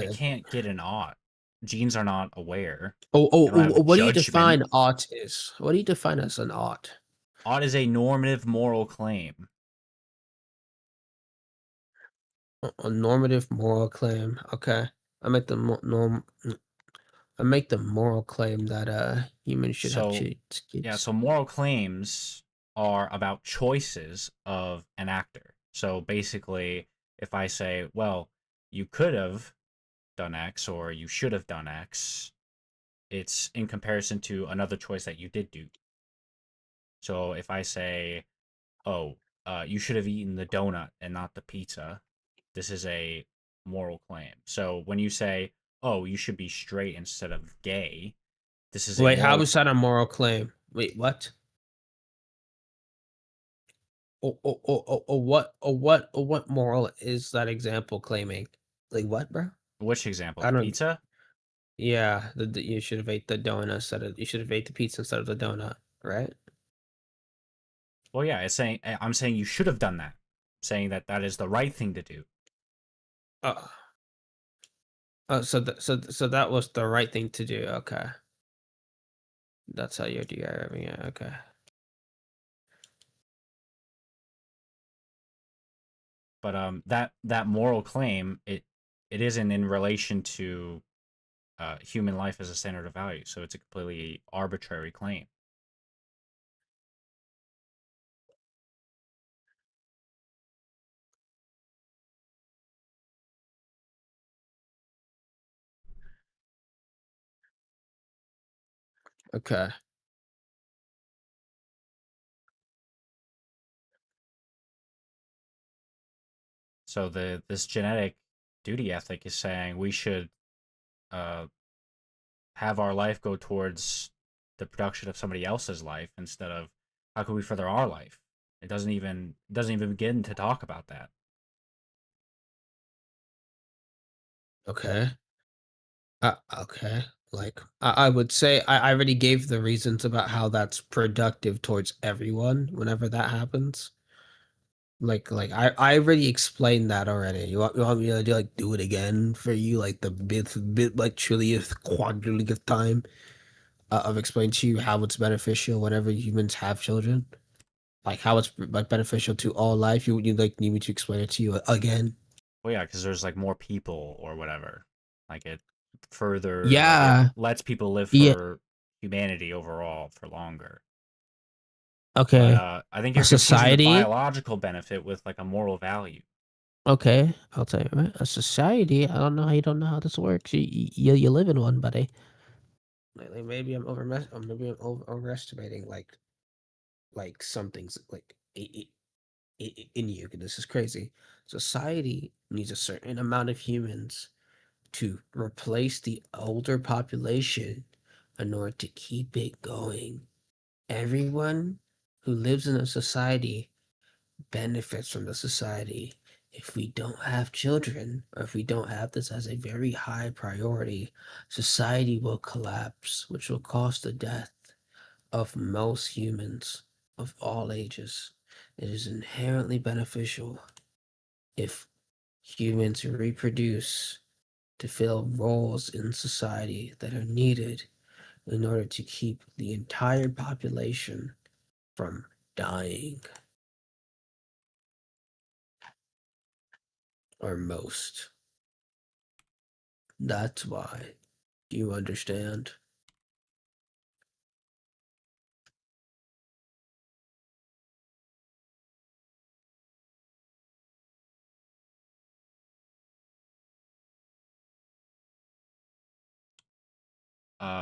get an ought. Genes are not aware. They don't have What do you judgment. define ought is? What do you define as an ought? Ought is a normative moral claim. A normative moral claim. Okay, I make the I make the moral claim that humans should have So yeah, kids. so moral claims are about choices of an actor. So basically, if I say, well, you could have done X or you should have done X, it's in comparison to another choice that you did do. So if I say, oh, you should have eaten the donut and not the pizza, this is a moral claim. So when you say, "Oh, you should be straight instead of gay," this is a Wait, how moral is that a moral claim? Wait, what? What moral is that example claiming? Like what, bro? which example? I The don't. pizza? Yeah, you should have ate the donut instead of you should have ate the pizza instead of the donut, right? Well, yeah, I'm saying you should have done that. Saying that that is the right thing to do. Uh, so that was the right thing to do. Okay, that's how you're deriving it. Okay. But that moral claim, it isn't in relation to human life as a standard of value. So it's a completely arbitrary claim. Okay. So this genetic duty ethic is saying we should uh, have our life go towards the production of somebody else's life instead of how can we further our life. It doesn't even begin to talk about that. Okay. Okay. Like I would say I already gave the reasons about how that's productive towards everyone whenever that happens. I already explained that already. You want me to do it again for you like the bit like trillionth quadrillionth time of explaining to you how it's beneficial whenever humans have children, like how it's like beneficial to all life. You like need me to explain it to you again? Well, yeah, because there's like more people or whatever. Like it Yeah. lets people live Yeah. for humanity overall for longer. But Okay. I think A you're confusing the society. biological benefit with like a moral value. Okay, I'll tell you, right? A society. I don't know how you don't know how this works. You live in one, buddy. Maybe maybe I'm overestimating like some things like in you. 'Cause this is crazy. Society needs a certain amount of humans to replace the older population in order to keep it going. Everyone who lives in a society benefits from the society. If we don't have children, or if we don't have this as a very high priority, society will collapse, which will cause the death of most humans of all ages. It is inherently beneficial if humans reproduce to fill roles in society that are needed in order to keep the entire population from dying, or most. That's why. Do you understand?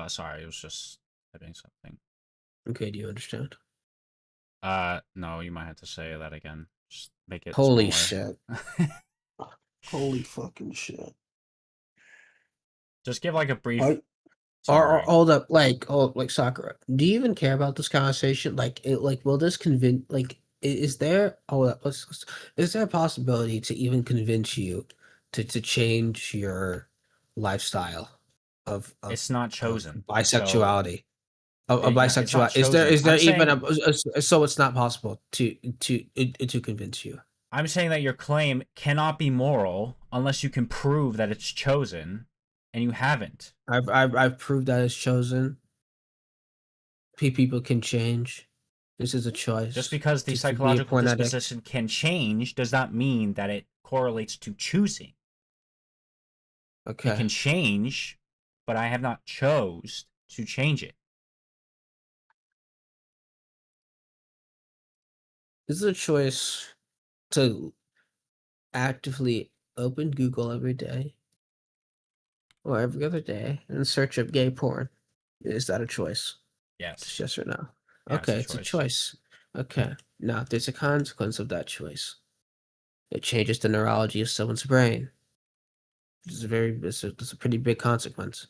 Sorry, it was just hitting something. Okay, do you understand? No, you might have to say that again. Just make it Holy smaller. shit. Holy fucking shit. Just give like a brief Are or summary. hold up, like, oh, like Sakura. Do you even care about this conversation? Will this convince? Like, is there? Oh, is there a possibility to even convince you to change your lifestyle of It's not chosen. So bisexuality? Of yeah, it's not bisexual? chosen. Is there even so it's not possible to convince you? I'm saying that your claim cannot be moral unless you can prove that it's chosen, and you haven't. I've proved that it's chosen. People can change. This is a Just choice because the to be a psychological porn addict. disposition can change does not mean that it correlates to choosing. It Okay. can change, but I have not chose to change it. This is a choice to actively open Google every day or every other day and search up gay porn. Is that a choice? Just Yes. yes or no? Yeah, it's a Okay, it's a choice. choice. Okay. Now, there's a consequence of that choice. It changes the neurology of someone's brain. it's a pretty big consequence.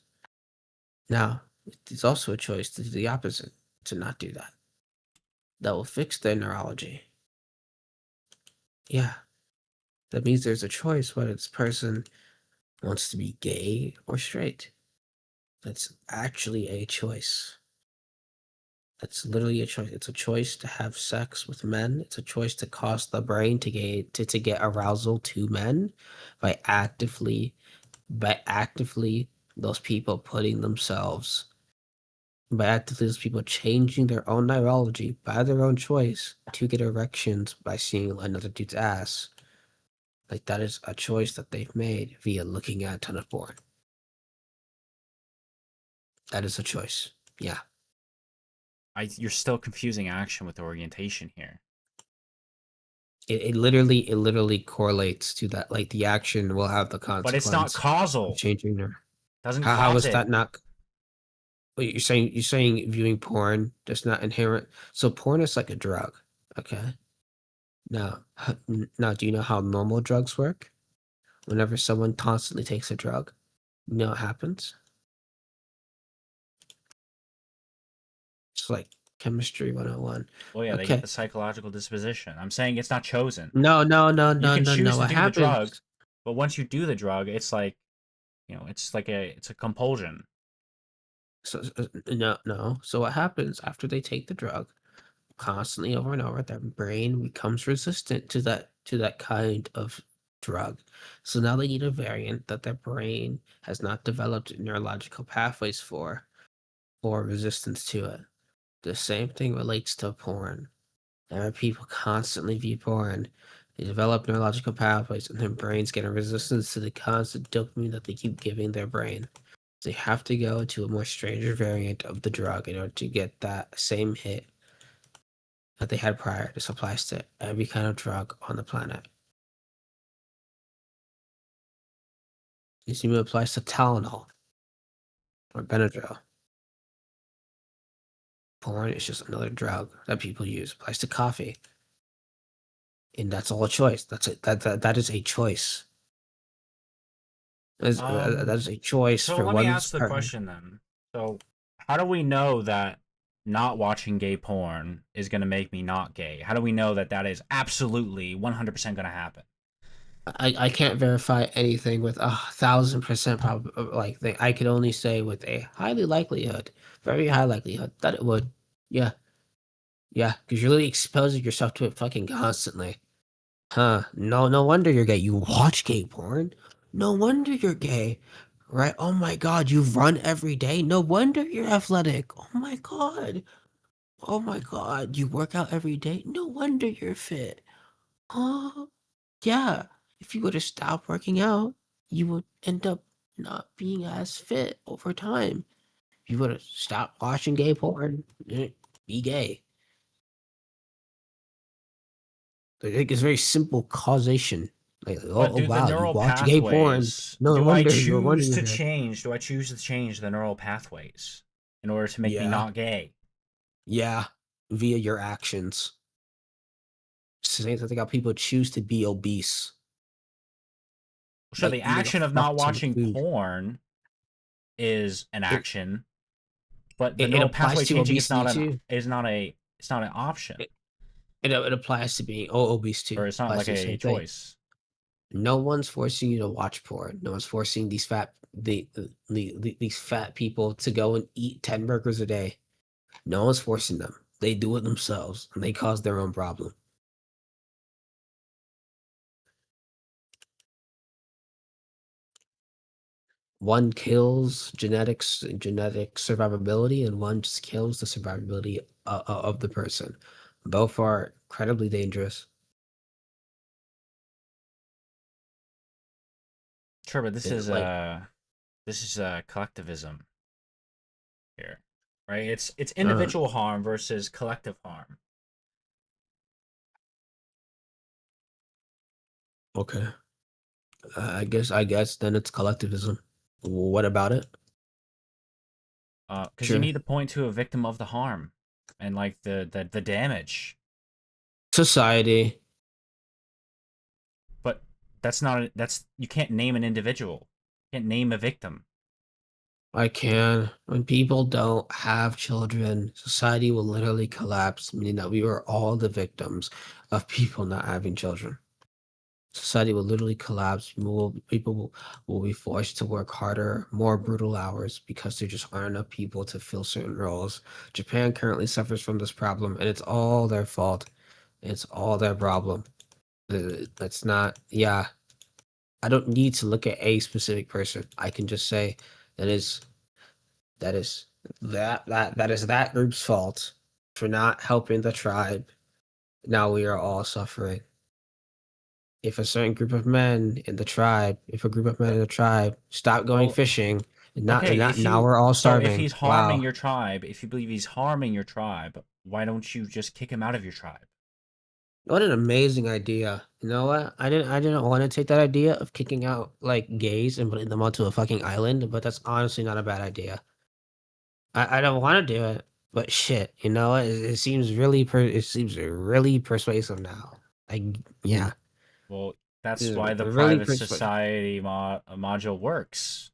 Now, it's also a choice to do the opposite, to not do that. That will fix their neurology. Yeah, that means there's a choice whether this person wants to be gay or straight. That's actually a choice. That's literally a choice. It's a choice to have sex with men. It's a choice to cause the brain to get arousal to men by actively those people putting themselves by actively those people changing their own neurology by their own choice to get erections by seeing another dude's ass. Like that is a choice that they've made via looking at a ton of porn. That is a choice. Yeah. You're still confusing action with orientation here. It literally correlates to that. Like the action will have the But it's not consequence of causal. changing their. Doesn't How cause is it. that not? Wait, you're saying viewing porn does not inherent. So porn is like a drug. Okay. Now, do you know how normal drugs work? Whenever someone constantly takes a drug, you know what happens? It's like chemistry 101. Well, yeah, they get Okay. the psychological disposition. I'm saying it's not chosen. No, no, no, You no, can no, choose no. to What do the drug, happens? but once you do the drug, it's like, it's a compulsion. No, no. So what happens after they take the drug constantly over and over, their brain becomes resistant to that kind of drug. So now they need a variant that their brain has not developed neurological pathways for or resistance to it. The same thing relates to porn. There are people constantly view porn. They develop neurological pathways and their brains get a resistance to the constant dopamine that they keep giving their brain. They have to go to a more stranger variant of the drug in order to get that same hit that they had prior. This applies to every kind of drug on the planet. This even applies to Tylenol or Benadryl. Porn is just another drug that people use. Applies to coffee, and that's all a choice. That is a choice. That Um, is a choice so for let me one's ask the partner. question then. So, how do we know that not watching gay porn is going to make me not gay? How do we know that that is absolutely 100% going to happen? I can't verify anything with 1,000% like thing. I could only say with a highly likelihood, very high likelihood that it would. Yeah, yeah, because you're really exposing yourself to it fucking constantly. Huh? No, no wonder you're gay. You watch gay porn. No wonder you're gay, right? Oh my god, you run every day. No wonder you're athletic. Oh my god. Oh my god, you work out every day. No wonder you're fit. Oh, yeah. If you were to stop working out, you would end up not being as fit over time. If you were to stop watching gay porn, be gay. I think it's very simple causation. Like, But oh do the wow, you neural watch gay porn. pathways, No wonder do you're I here. choose to change the neural pathways in order to make me Yeah, not gay? yeah, via your actions. Same thing how people choose to be obese, Sure, like the eating a action of fuck not ton of watching food. porn is an It action, but the it neural applies pathway to changing is obesity not too. an option, It, it applies to being obese too. or it's not Applies like to the a same thing. choice. No one's forcing you to watch porn. No one's forcing these fat people to go and eat 10 burgers a day. No one's forcing them. They do it themselves and they cause their own problem. One kills genetic survivability, and one just kills the survivability of the person. Both are incredibly dangerous. Sure, but Like, this is collectivism here, right? It's uh, individual harm versus collective harm. okay. I guess then it's collectivism. What about it? Because you Sure. need to point to a victim of the harm and like the damage, Society. but that's not that's you can't name an individual. Can't name a victim. I can. When people don't have children, society will literally collapse, meaning that we are all the victims of people not having children. Society will literally collapse. People will be forced to work harder, more brutal hours because there just aren't enough people to fill certain roles. Japan currently suffers from this problem, and it's all their fault. It's all their problem. That's not, yeah. I don't need to look at a specific person. I can just say that is that is that is that group's fault for not helping the tribe. Now we are all suffering. If a certain group of men in the tribe, if a group of men in the tribe stop going Well, fishing, and okay, not now we're all if starving. he's harming Wow. your tribe, if you believe he's harming your tribe, why don't you just kick him out of your tribe? What an amazing idea. You know what? I didn't want to take that idea of kicking out like gays and putting them onto a fucking island, but that's honestly not a bad idea. I don't want to do it, but shit, you know, it seems it seems really persuasive now. Like, yeah, Well, it that's is why the really private persuasive. society module works.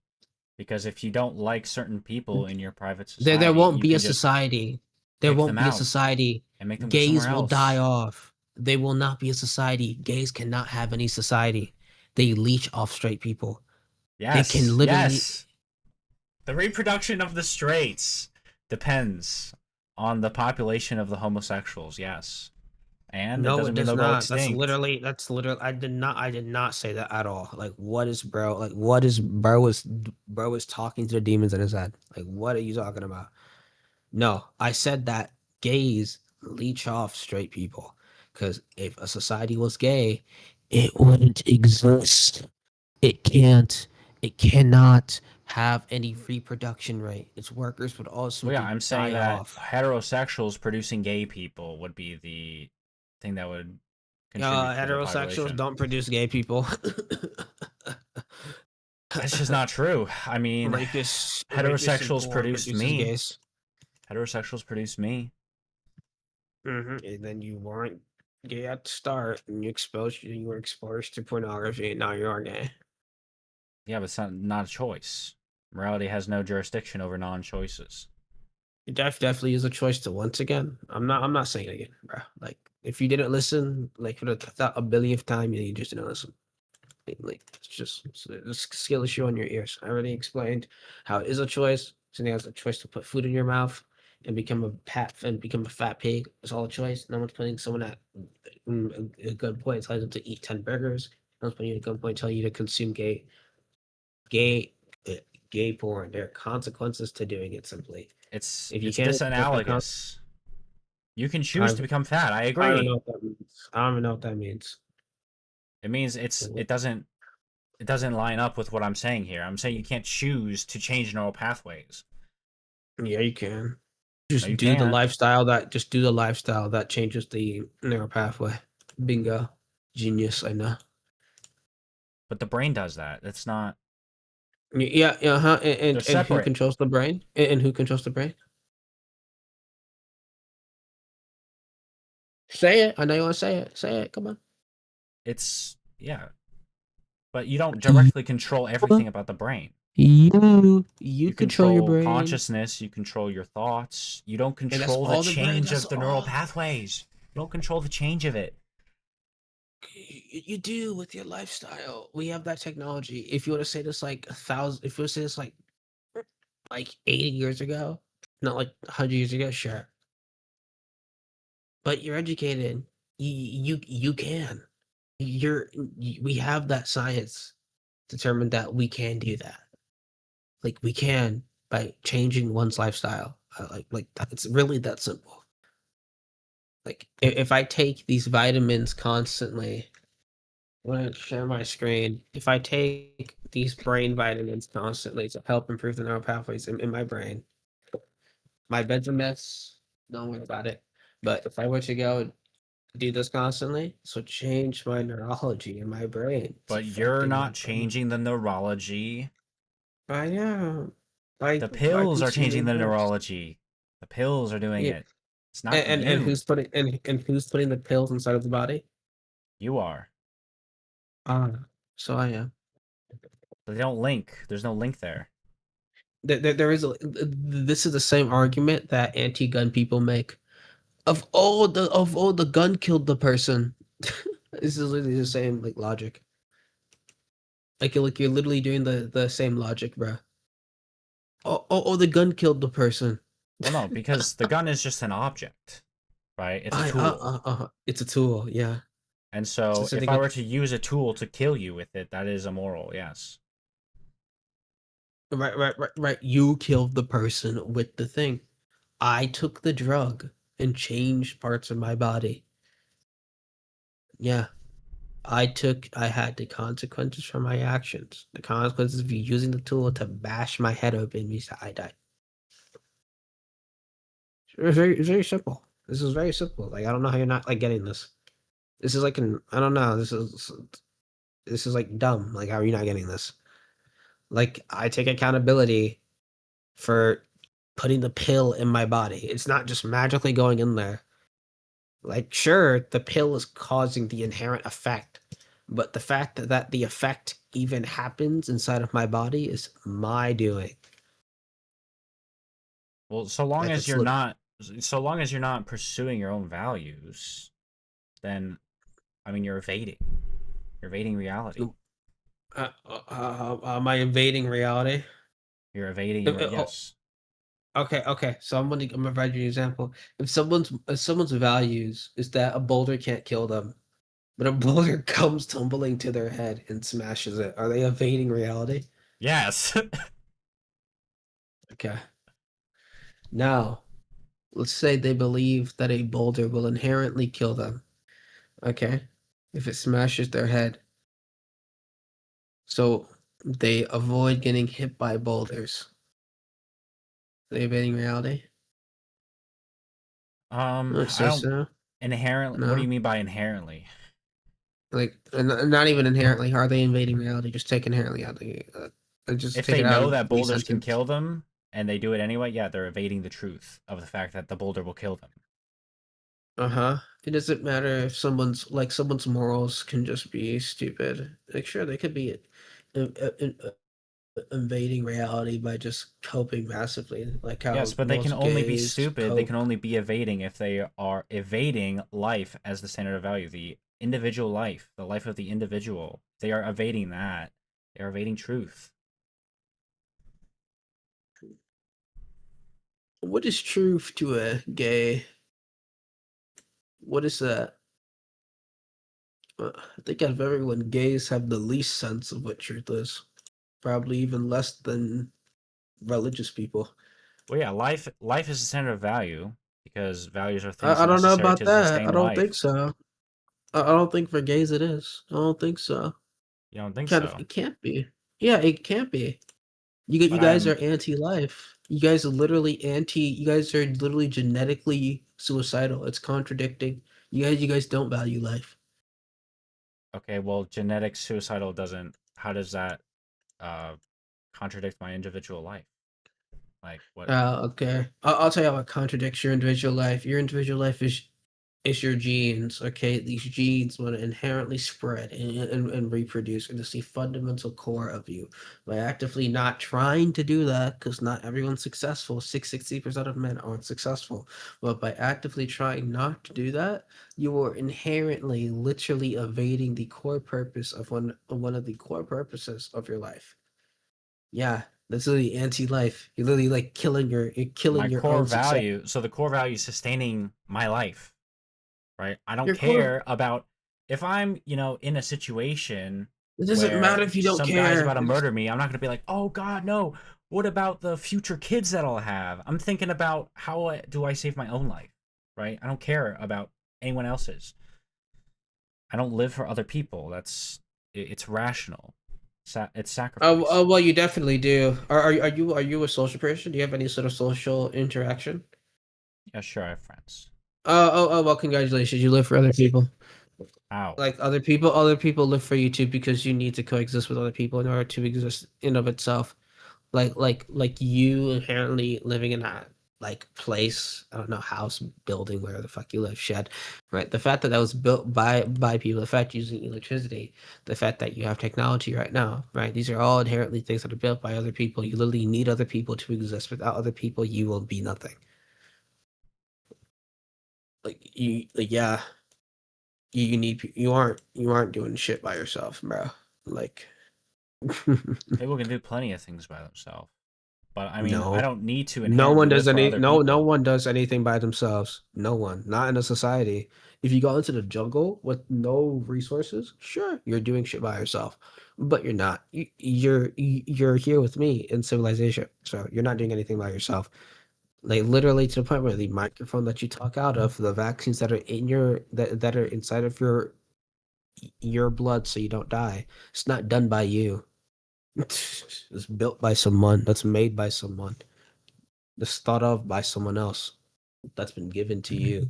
Because if you don't like certain people in your private There society, won't you be a can just society. There kick won't them be a out society. and make them go somewhere Gays will die else. off. They will not be a society. Gays cannot have any society. They leech off straight people. They can Yes, literally. yes. The reproduction of the straights depends on the population of the homosexuals, yes. And it No, it doesn't mean does they'll go not. extinct. That's literally. I did not say that at all. Like, what is bro? Like, what is bro is talking to the demons in his head? Like, what are you talking about? No, I said that gays leech off straight people. Because if a society was gay, it wouldn't exist. It can't. It cannot have any reproduction rate. Its workers would all Well, yeah, simply I'm saying die that off. heterosexuals producing gay people would be the thing that would contribute to the Heterosexuals population. don't produce gay people. That's just not true. I mean, Rapists and heterosexuals porn produced produces me. gays. Heterosexuals produced me. And then you weren't gay at the start, and you were exposed to pornography, and now you are gay. Yeah, but it's not a choice. Morality has no jurisdiction over non-choices. Definitely is a choice to once again. I'm not saying it again, bro. Like if you didn't listen, like for a billionth time, you just didn't listen. Like it's a skill issue on your ears. I already explained how it is a choice. Something has a choice to put food in your mouth and become a fat pig. It's all a choice. No one's putting someone at a good point telling them to eat 10 burgers. No one's putting you at a good point telling you to consume gay uh, gay porn. There are consequences to doing it simply. If you It's can't accept the disanalogous. You can choose I to become fat. I I don't know agree. what that means. I don't even know what that means. It means it doesn't line up with what I'm saying here. I'm saying you can't choose to change neural pathways. Yeah, you can. No, you can't. Just do the lifestyle that changes the neural pathway. Bingo. Genius, I know. But the brain does that. It's not. Yeah, yeah, huh? They're And who separate. controls the brain? And who controls the brain? Say it. I know you want to say it. Say it. Come on. It's yeah. But you don't You directly control everything about the brain. you You control your control brain, consciousness, you control your thoughts. You don't and that's control the all the brain. change That's of the neural all pathways. You don't control the change of it. you do with your lifestyle. We have that technology. If you were to say this like a thousand, if you were to say this like 80 years ago, not like 100 years ago, sure. But you're educated. You can. We have that science determined that we can do that. Like we can by changing one's lifestyle. It's really that simple. Like if I take these vitamins constantly, when I share my screen, if I take these brain vitamins constantly to help improve the neural pathways in my brain, my bed's a mess. Don't worry about it. But if I were to go do this constantly, this would change my neurology in my brain. It's But you're affecting my not brain. changing the neurology. I am by The by pills are changing consuming the this. neurology. The pills are doing Yeah, it. It's not and you. who's putting the pills inside of the body? You are. Ah, so I am. But they don't link. There's no link there. There is a. This is the same argument that anti-gun people make. Of all the gun killed the person. This is literally the same like logic. Like you're literally doing the same logic, bro. Oh, the gun killed the person. Well, no, because the gun is just an object, right? It's a tool. It's a tool, yeah. And So, so so they if I get were to use a tool to kill you with it, that is immoral, yes. right. You killed the person with the thing. I took the drug and changed parts of my body. Yeah. I had the consequences for my actions. The consequences of you using the tool to bash my head open means that I died. It's very simple. This is very simple. Like I don't know how you're not like getting this. This is like an I don't know. This is like dumb. Like how are you not getting this? Like I take accountability for putting the pill in my body. It's not just magically going in there. Like sure, the pill is causing the inherent effect, but the fact that the effect even happens inside of my body is my doing. Well, Like it's lit- so long as you're not pursuing your own values, then I mean you're evading. You're evading reality. am I invading reality? You're evading Uh, your uh, oh, yes. okay. So I'm gonna provide you an example. If someone's values is that a boulder can't kill them, but a boulder comes tumbling to their head and smashes it, are they evading reality? Yes. Okay. Now, let's say they believe that a boulder will inherently kill them. Okay. If it smashes their head. So they avoid getting hit by boulders. Are they evading reality? I would I say don't so. inherently. What do No. you mean by inherently? Like, and not even inherently. Are they invading reality? Just take inherently out. Just If take they it out know of that the boulders can sentence. kill them and they do it anyway, yeah, they're evading the truth of the fact that the boulder will kill them. Uh-huh. It doesn't matter if someone's morals can just be stupid. Like, sure, they could be invading reality by just coping massively, like Yes, how but they can most only be gays stupid. They can cope. only be evading if they are evading life as the standard of value, the individual life, the life of the individual. They are evading that. They are evading truth. What is truth to a gay? What is that? I think out of everyone, gays have the least sense of what truth is. Probably even less than religious people. Well, yeah, life is the standard of value because values are things I don't know necessary about to that. I sustain don't think life. so. I don't think for gays it is. I don't think so. You don't think Kind of, so? it can't be. Yeah, it can't be. You But guys I'm are anti-life. You guys are literally anti. You guys are literally genetically suicidal. It's contradicting. You guys don't value life. okay. Well, genetic suicidal doesn't. How does that uh contradict my individual life? Like what? Okay. I'll tell you how it contradicts your individual life. Your individual life is your genes. Okay, these genes want to inherently spread and reproduce, and it's the fundamental core of you. By actively not trying to do that, because not everyone's successful, 60% of men aren't successful. But by actively trying not to do that, you are inherently, literally evading the core purpose of one of the core purposes of your life. Yeah, that's literally anti-life. You're literally like you're My killing your core own success. value. So the core value is sustaining my life, right? I don't Your core care about if I'm, in a situation It doesn't matter where if you don't some guy's care. about to murder me. I'm not going to be like, "Oh God, no! What about the future kids that I'll have?" I'm thinking about do I save my own life, right? I don't care about anyone else's. I don't live for other people. It's rational. It's sacrifice. Well, you definitely do. Are you a social person? Do you have any sort of social interaction? Yeah, sure, I have friends. Well, congratulations. You live for other people. Ow. Like other people live for you too because you need to coexist with other people in order to exist in of itself. Like you inherently living in that. like place, I don't know, house, building, where the fuck you live, shed, right? The fact that that was built by people, the fact using electricity, the fact that you have technology right now, right? These are all inherently things that are built by other people. You literally need other people to exist. Without other people, you will be nothing. Like yeah, you need you aren't doing shit by yourself, bro. Like People can do plenty of things by themselves. But I mean, I no. don't need to No inherently one does live for any other no people. one does anything by themselves. No one. Not in a society. If you go into the jungle with no resources, sure, you're doing shit by yourself. But you're not. You're here with me in civilization. So you're not doing anything by yourself. Like literally to the point where the microphone that you talk out of, the vaccines that are in that are inside of your blood so you don't die. It's not done by you. It's built by someone. That's made by someone. That's thought of by someone else. That's been given to you.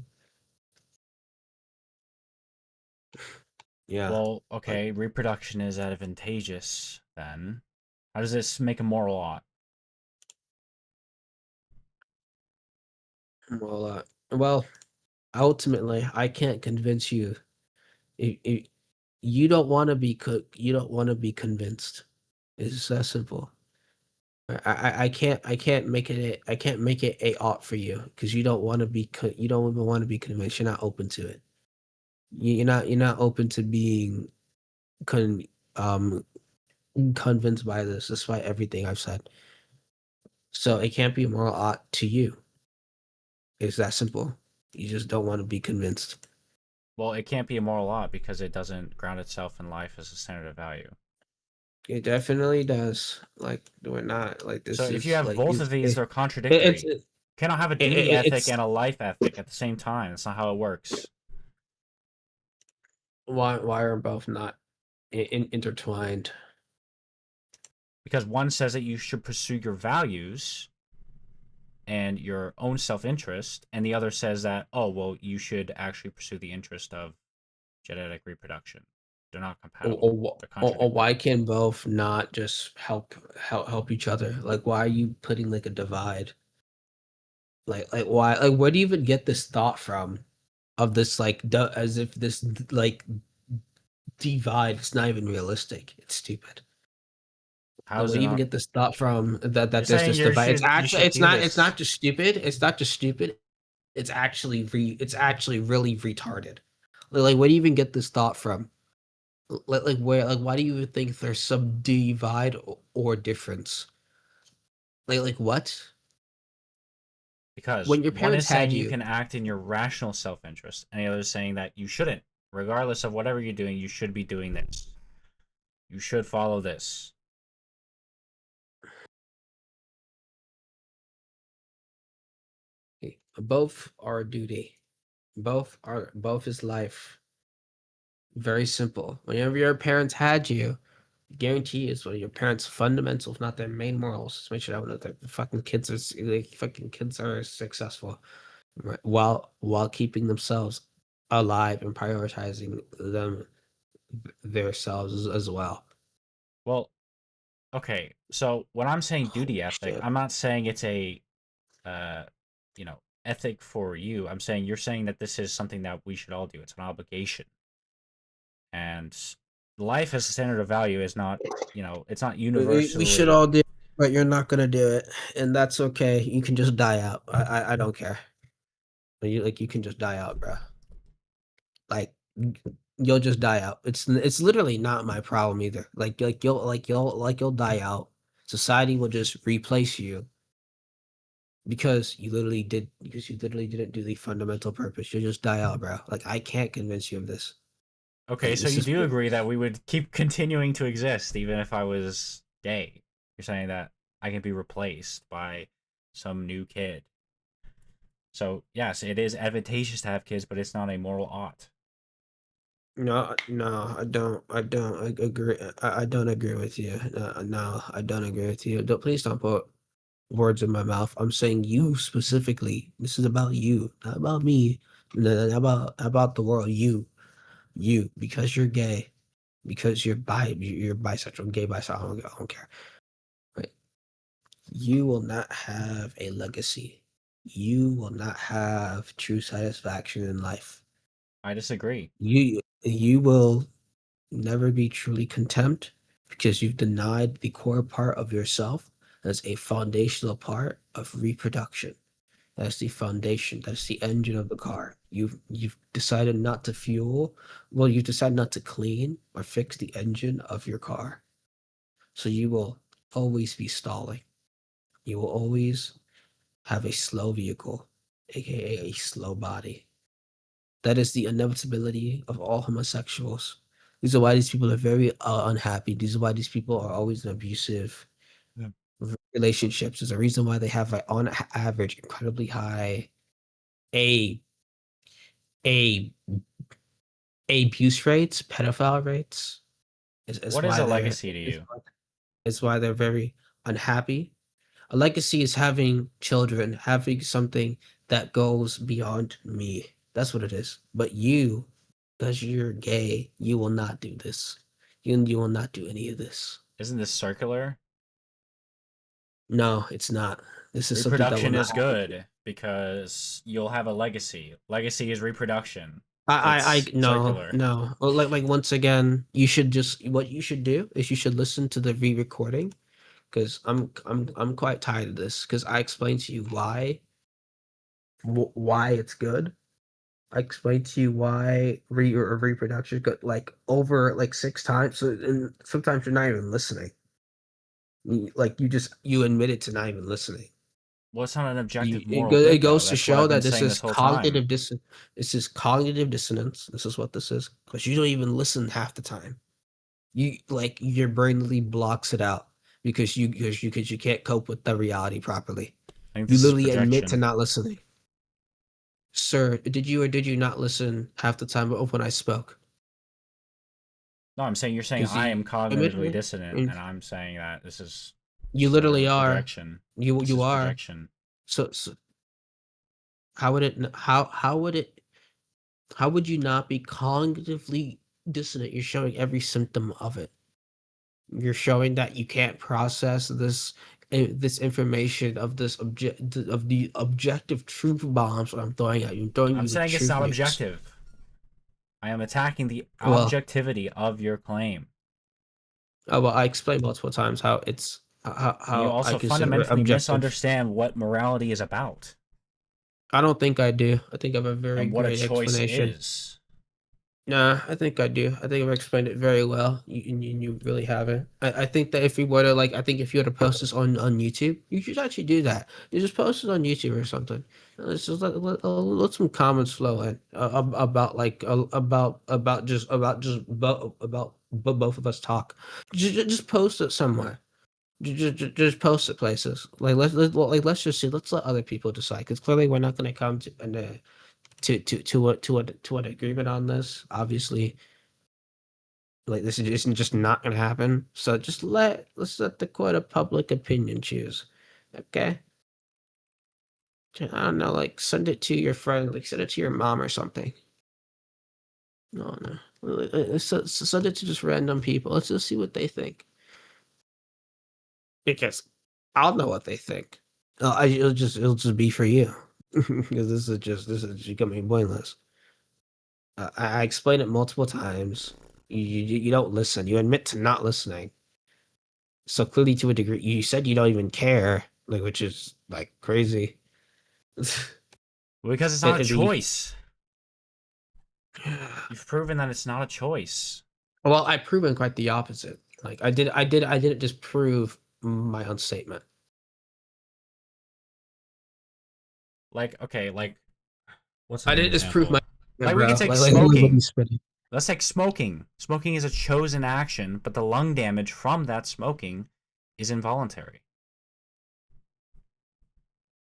Yeah. Well, Like, okay, reproduction is advantageous then. How does this make a moral ought? well, ultimately, I can't convince you. If you don't want to be you don't want to be convinced. It's that simple. I can't make it I can't make it a ought for you because you don't want to be you don't even want to be convinced. You're not open to it. You're not open to being con um convinced by this, despite everything I've said. So it can't be a moral ought to you. It's that simple. You just don't want to be convinced. Well, it can't be a moral ought because it doesn't ground itself in life as a standard of value. It definitely does. Like we're not like So this if you is have like both of these, they're it's contradictory. You cannot have a duty ethic it's and a life ethic at the same time. That's not how it works. why are both not intertwined? Because one says that you should pursue your values and your own self-interest, and the other says that, oh, well, you should actually pursue the interest of genetic reproduction. They're not compatible. They're Or contradictory. why can both not just help each other? Like why are you putting like a divide? Like why like where do you even get this thought from of this like as if this like divide is not even realistic? It's stupid. How Like, is where it do you even not? get this thought from You're that there's saying this divide? It's you actually should do it's this not just stupid. It's not just stupid. It's actually really retarded. Like where do you even get this thought from? Like where like why do you even think there's some divide or difference? Like what? because When your one parents is saying had you you, can act in your rational self-interest, and the other is saying that you shouldn't. Regardless of whatever you're doing, you should be doing this. You should follow this. both are a duty. Both is life. Very simple. Whenever your parents had you, guarantee is one of your parents' fundamental, if not their main morals. Just make sure that one of the fucking kids are fucking kids are successful, right? While keeping themselves alive and prioritizing themselves as well. Well, okay. So when I'm saying Oh duty ethic, shit. I'm not saying it's a, uh, ethic for you. I'm saying you're saying that this is something that we should all do. It's an obligation, and life as a standard of value is not, it's not We should universally. all do it, but you're not gonna do it, and that's okay. You can just die out. I don't care. You can just die out, bro. Like you'll just die out. It's literally not my problem either. You'll die out. Society will just replace you because you literally didn't do the fundamental purpose. You'll just die out, bro. Like I can't convince you of this. Okay, Like so this you is do agree that we would keep continuing to exist even if I was gay. You're saying that I can be replaced by some new kid. So, yes, it is advantageous to have kids, but it's not a moral ought. no, I agree. I don't agree with you. No, I don't agree with you. Please don't put words in my mouth. I'm saying you specifically. This is about you, not about me. Not about the world. You, because you're gay, because you're bisexual, gay, bisexual. I don't care. Right? You will not have a legacy. you will not have true satisfaction in life. I disagree. You will never be truly content because you've denied the core part of yourself as a foundational part of reproduction. That's the foundation. That's the engine of the car. You've decided not to fuel. Well, you've decided not to clean or fix the engine of your car. So you will always be stalling. You will always have a slow vehicle, aka a slow body. That is the inevitability of all homosexuals. These are why these people are very unhappy. These are why these people are always in abusive Yeah. relationships. There's a reason why they have, like, on average, incredibly high a a abuse rates, pedophile rates. Is What is why a they're legacy to you? is why they're very unhappy. A legacy is having children, having something that goes beyond me. That's what it is. But you, because you're gay, you will not do this. You will not do any of this. Isn't this circular? No, it's not. This is something that will Reproduction not is happen to you. good because you'll have a legacy. Legacy is reproduction. I It's no, circular. no. Well, like once again, you should just what you should do is you should listen to the re-recording because I'm quite tired of this because I explained to you why it's good. I explained to you why reproduction good like over like 6 times. So and sometimes you're not even listening. Like you admitted to not even listening. Well, it's not an You objective it, moral go- it good though. goes to That's what show I've been that this saying is this whole time. this is cognitive dissonance. This is what this is because you don't even listen half the time. You like your brain literally blocks it out because you can't cope with the reality properly. I think You this is literally admit to projection. not listening. Sir, did you or did you not listen half the time of when I spoke? No, I'm saying you're saying Because I you am cognitively admittedly, dissonant, and and I'm saying that this is you sort literally of are. projection. This You is are. projection. So how would it how would you not be cognitively dissonant? You're showing every symptom of it. You're showing that you can't process this information of the objective truth bombs that I'm throwing at you. I'm throwing I'm you the saying it's truth not nukes. objective. I am attacking the Well, objectivity of your claim. well, I explained multiple times how it's And you how I also consider it fundamentally objective. misunderstand what morality is about I don't think I do. I think I have a very and what a great choice explanation. is. Nah, I think I do. I think I've explained it very well. You really haven't. I think that if we were to like, I think if you were to post this on YouTube, you should actually do that. You just post it on YouTube or something. Let's just let some comments flow in about like about both of us talk. Just post it somewhere. Just post it places. Like let's just see. Let's let other people decide because clearly we're not going to come to to an agreement on this. Obviously, like this isn't just not gonna happen. So just let's let the court of public opinion choose. Okay? I don't know, like send it to your friend, like send it to your mom or something. No, no. Send it to just random people. Let's just see what they think. Because I'll know what they think. It'll just be for you. Because this is becoming pointless. I explained it multiple times. You don't listen. You admit to not listening. So clearly, to a degree, you said you don't even care, like which is like crazy. Because it's not a And choice. You've proven that it's not a choice. well, I've proven quite the opposite. Like I didn't just prove my own statement. Like, okay, like, what's I an didn't just prove my example? statement, Like, we bro. could take What are you smoking. spitting? Let's take smoking. Smoking is a chosen action, but the lung damage from that smoking is involuntary.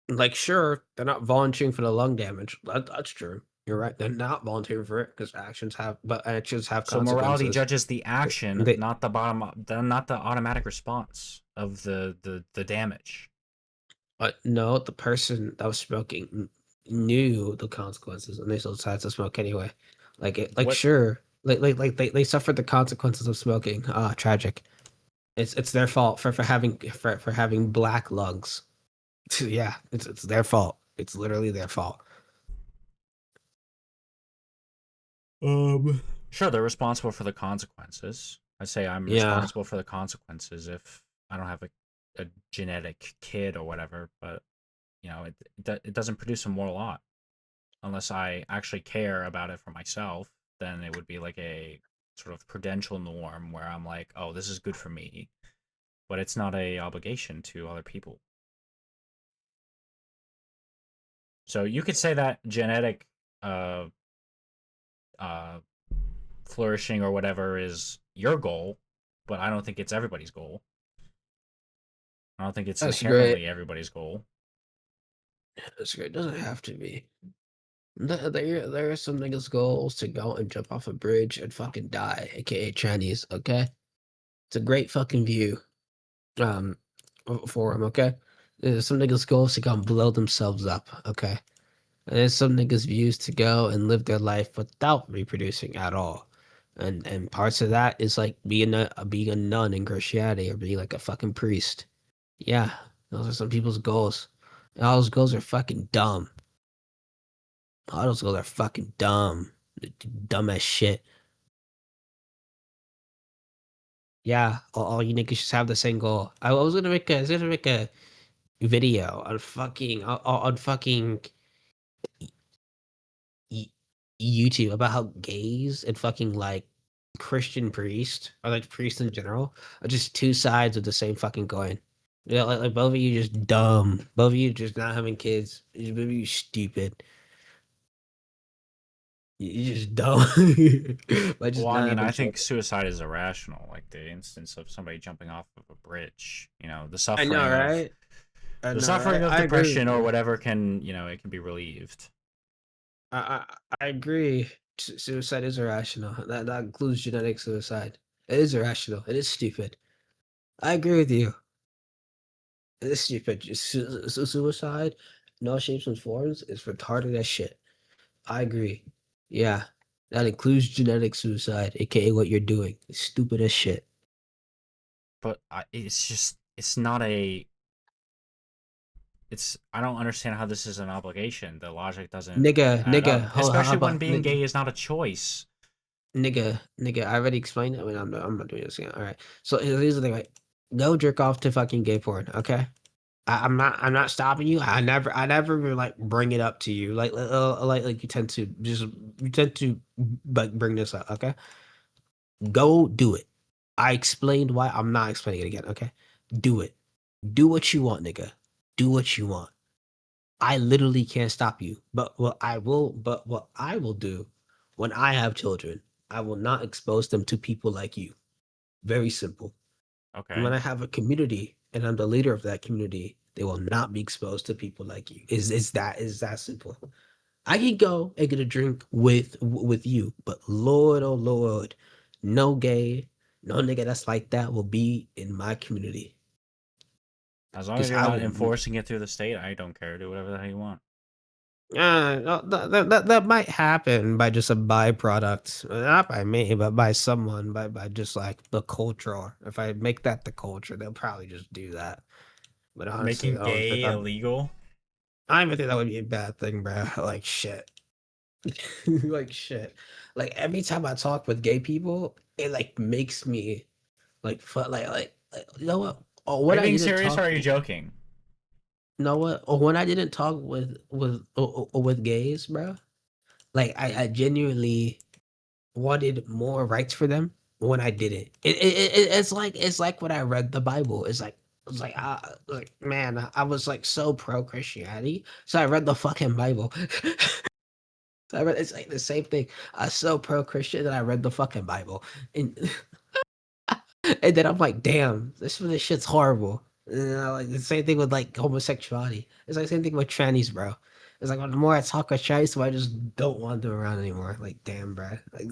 Like, sure, they're not volunteering for the lung damage. That's true. You're right. They're not volunteering for it because actions have So morality consequences. judges the action, They, not not the automatic response of the damage. no, the person that was smoking knew the consequences, and they still decided to smoke anyway. Like What sure, they suffered the consequences of smoking. Ah, tragic. It's their fault for having black lungs. Yeah, it's their fault. It's literally their fault. Sure, they're responsible for the consequences. I say I'm Yeah, responsible for the consequences if I don't have a genetic kid or whatever, but it doesn't produce a moral law unless I actually care about it for myself. Then it would be like a sort of prudential norm where I'm like, oh, this is good for me, but it's not a obligation to other people. So you could say that genetic uh uh flourishing or whatever is your goal, but I don't think it's everybody's goal. I don't think it's that's great. inherently everybody's goal. That's great. It doesn't have to be. There are some niggas' goals to go and jump off a bridge and fucking die, aka Chinese. Okay, it's a great fucking view. Um, for him. Okay, there's some niggas' goals to go and blow themselves up. Okay, and there's some niggas' views to go and live their life without reproducing at all. And parts of that is like being a nun in Christianity or being like a fucking priest. Yeah, those are some people's goals. And all those goals are fucking dumb. All those goals are fucking dumb. Dumb as shit. Yeah, all you niggas just have the same goal. I was gonna make a video on fucking Y- YouTube about how gays and fucking like Christian priests or like priests in general are just two sides of the same fucking coin. Yeah, like both of you just dumb. Both of you just not having kids. Both of you stupid. You just dumb by Well, just I not mean, having I think children. suicide is irrational. Like the instance of somebody jumping off of a bridge. I know, right? I The know, suffering right? of I agree with depression or you. whatever can it can be relieved. I agree. Suicide is irrational. That includes genetic suicide. It is irrational. It is stupid. I agree with you. It is stupid. Suicide, in all shapes and forms, is retarded as shit. I agree. Yeah. That includes genetic suicide, aka what you're doing. It's stupid as shit. But it's just it's not a it's I don't understand how this is an obligation. The logic doesn't add Nigga, up, how especially when about being gay is not a choice. nigga, I already explained it. I mean, I'm not doing this again. All right. So here's the thing, right? Go jerk off to fucking gay porn, okay? I'm not stopping you. I never like bring it up to you. Like you tend to like bring this up, okay? Go do it. I explained why. I'm not explaining it again, okay? Do it. Do what you want, nigga. Do what you want. I literally can't stop you. But what I will do when I have children, I will not expose them to people like you. Very simple. And when Okay. I have a community and I'm the leader of that community, they will not be exposed to people like you. Is that simple? I can go and get a drink with you, but Lord, oh Lord, no gay, no nigga that's like that will be in my community As long as because you're I not will. enforcing it through the state, I don't care. Do whatever the hell you want. No, that might happen by just a byproduct, not by me, but by someone, by just like the culture. If I make that the culture, they'll probably just do that. But honestly, Making gay illegal? I don't even think that would be a bad thing, bro. Like shit. Like shit. Like every time I talk with gay people, it like makes me like you know what? Or Are when you I being didn't serious or talk, are you joking? you know what? Or when I didn't talk with gays, bro. Like I genuinely wanted more rights for them when I didn't. It's like when I read the Bible. Like man, I was like so pro Christianity, so I read the fucking Bible. I read it's like the same thing. I was so pro Christian that I read the fucking Bible, and and then I'm like, damn, this shit's horrible. Like the same thing with like homosexuality. It's like the same thing with trannies, bro. It's like the more I talk with trannies, the more I just don't want them around anymore. Like, damn, bro. Like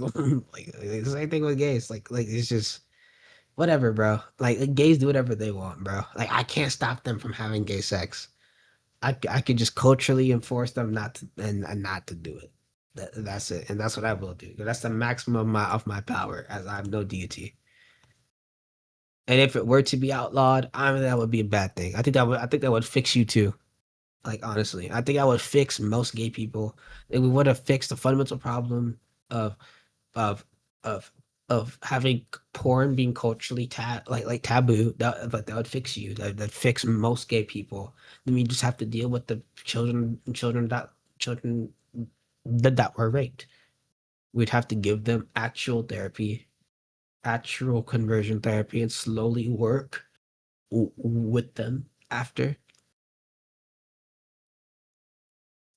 the same thing with gays. Like it's just whatever, bro. Like gays do whatever they want, bro. Like I can't stop them from having gay sex. I could just culturally enforce them not to and not to do it. That's it, and that's what I will do. That's the maximum of my power, as I'm no deity. And if it were to be outlawed, I mean that would be a bad thing. I think that would fix you too. Like honestly, I think I would fix most gay people. It would have fixed the fundamental problem of of of of having porn being culturally like taboo. That would fix you. That fix most gay people. Then you just have to deal with the children that were raped. We'd have to give them actual therapy, actual conversion therapy, and slowly work with them after.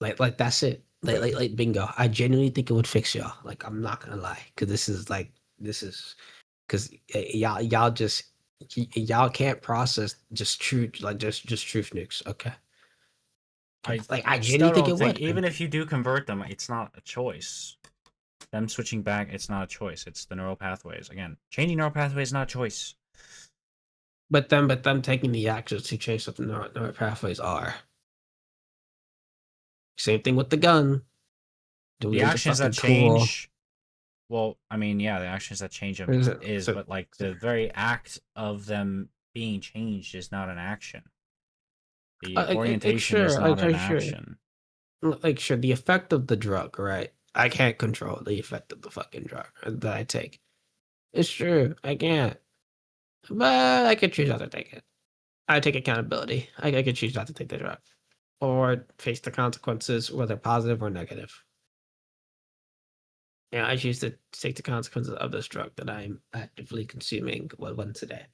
Like that's it. Like bingo. I genuinely think it would fix y'all. Like I'm not gonna lie, because this is because y'all just y'all can't process just truth like just truth nukes. Okay, okay. I Like I still genuinely think don't it think, would. even if you do convert them, it's not a choice. Them switching back, it's not a choice. It's the neural pathways. Again, changing neural pathways is not a choice. But them taking the actions to change what the neural pathways are. Same thing with the gun. Do The we the actions that fucking tool? change, well, I mean, yeah, the actions that change them Is it, is, so, but like so, the very act of them being changed is not an action. The like orientation is sure, not an sure, action. like sure. The effect of the drug, right? I can't control the effect of the fucking drug that I take. It's true. I can't. But I could choose not to take it. I take accountability. I could choose not to take the drug or face the consequences, whether positive or negative. Yeah, I choose to take the consequences of this drug that I'm actively consuming once a day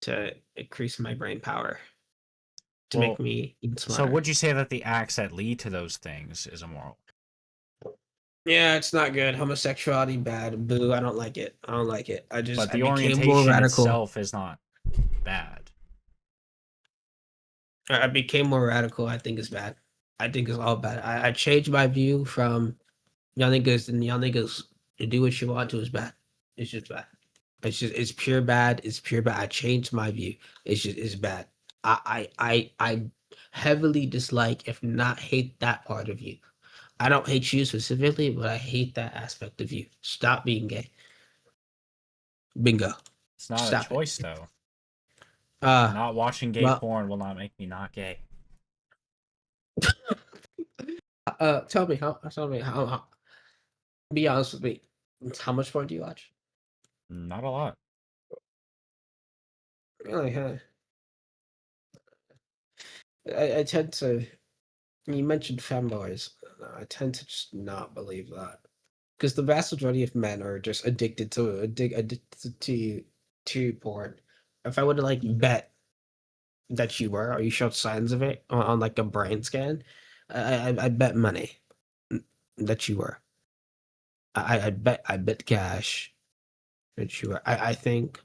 to increase my brain power, to make Well, me even so smarter. would you say that the acts that lead to those things is immoral? Yeah, it's not good. Homosexuality bad. Boo, I don't like it. I don't like it. But I the became more orientation radical. itself is not bad. I became more radical. I think it's bad. I think it's all bad. I changed my view from y'all niggas to do what you want to is bad. It's just bad. It's pure bad. It's pure bad. I changed my view. It's bad. I heavily dislike, if not hate, that part of you. I don't hate you specifically, but I hate that aspect of you. Stop being gay. Bingo. It's not a Stop it. choice, though. Uh Not watching gay well porn will not make me not gay. tell me how be honest with me. How much porn do you watch? Not a lot. Really, huh? I tend to you mentioned femboys. I tend to just not believe that. Because the vast majority of men are just addicted to porn. If I were to like bet that you were, or you showed signs of it on like a brain scan, I bet money that you were. I bet cash that you were. I think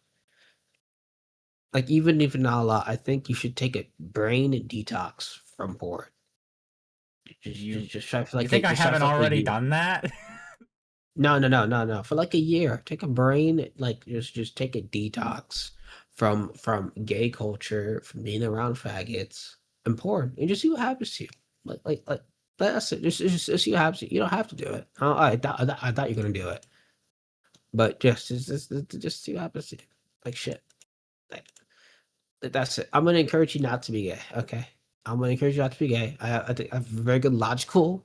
like even if not a lot, I think you should take a brain detox from porn. You Just try for you like think I just try haven't for like a already year. done that? No. For like a year, take a brain like just take a detox from gay culture, from being around faggots and porn, and just see what happens to you. Like that's it. Just see what happens to you. You don't have to do it. I thought you were gonna do it, but just see what happens to you. Like shit. Like that's it. I'm gonna encourage you not to be gay. Okay, I'm gonna encourage you not to be gay. I think I have very good logical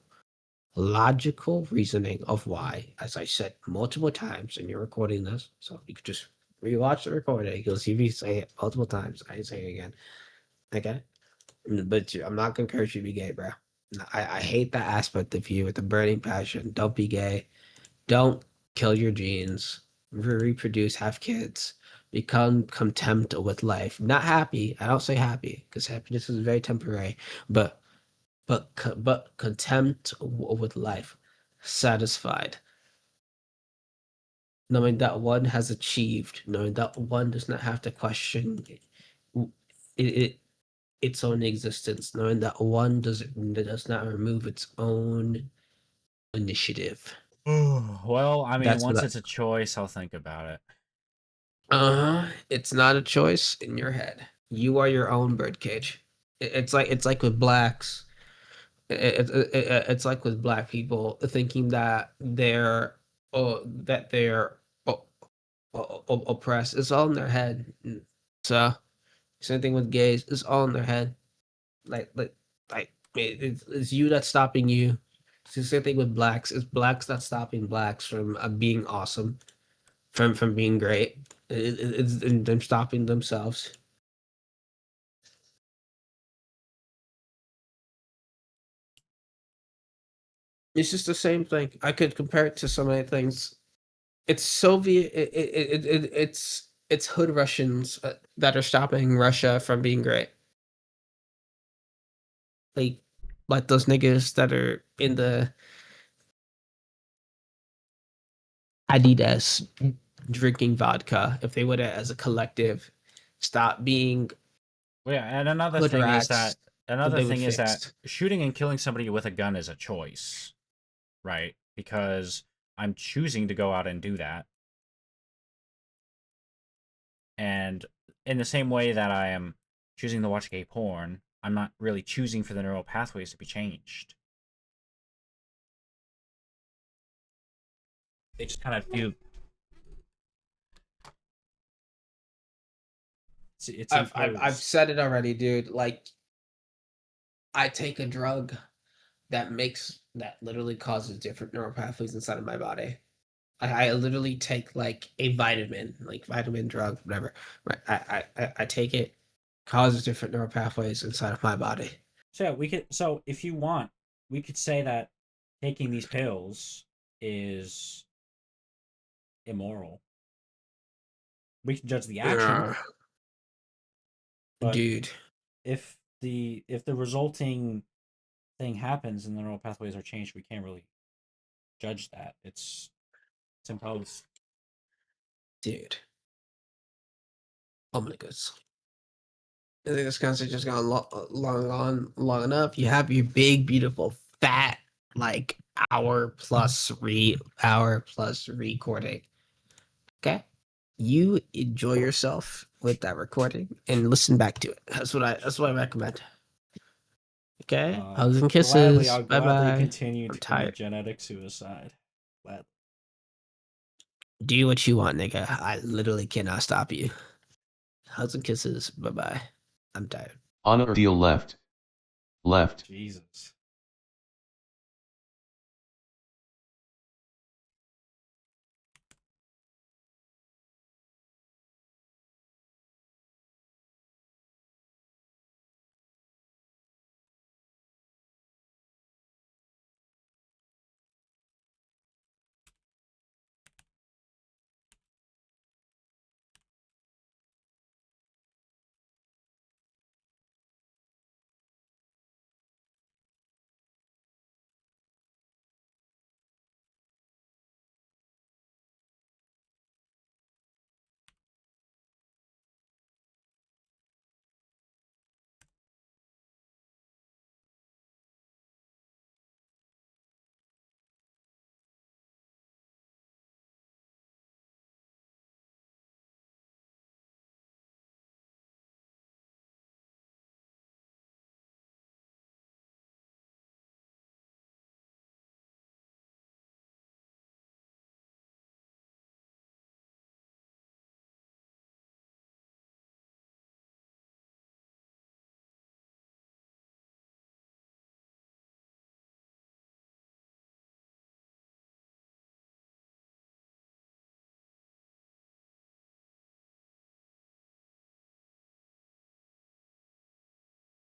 reasoning of why, as I said multiple times, and you're recording this, so you could just rewatch the recording. You'll see me say it multiple times. I say it again. Okay, but I'm not gonna encourage you to be gay, bro. No, I hate that aspect of you with the burning passion. Don't be gay. Don't kill your genes. Reproduce. Have kids. Become content with life. Not happy. I don't say happy because happiness is very temporary, but but content with life, satisfied, knowing that one has achieved, knowing that one does not have to question it its own existence, knowing that one does not remove its own initiative. Well, I mean, That's once what it's a choice, I'll think about it. it's not a choice in your head. You are your own birdcage. It's like with blacks. It's like with black people thinking that they're oppressed. It's all in their head. So same thing with gays. It's all in their head. Like like like It's you that's stopping you. It's the same thing with blacks. It's blacks that's stopping blacks from being awesome, from being great. It's them stopping themselves. It's just the same thing. I could compare it to so many things. It's Soviet. It's hood Russians that are stopping Russia from being great. Like like those niggas that are in the Adidas drinking vodka. If they would have, as a collective, stop being Well, yeah, and hood rats, another they would thing is that fix. shooting and killing somebody with a gun is a choice, right? Because I'm choosing to go out and do that. And in the same way that I am choosing to watch gay porn, I'm not really choosing for the neural pathways to be changed. They just kind of do. It's I've imposed. said it already, dude. Like I take a drug that literally causes different neural pathways inside of my body. I literally take like a vitamin, like vitamin drug, whatever. Right. I take it, causes different neural pathways inside of my body. So yeah, we could. So if you want, we could say that taking these pills is immoral. We can judge the action, Ugh, but dude. if the resulting thing happens and the neural pathways are changed, we can't really judge that. It's imposed. Dude. Oh my goodness. I think this conversation just gone long enough. You have your big, beautiful, fat, like hour plus recording. Okay, you enjoy yourself with that recording and listen back to it. That's what I recommend. Okay, hugs and Gladly, kisses. I'll Bye gladly bye. continue I'm to commit tired. genetic suicide. Glad. Do what you want, nigga. I literally cannot stop you. Hugs and kisses. Bye bye. I'm tired. Honor deal left. Left. Jesus.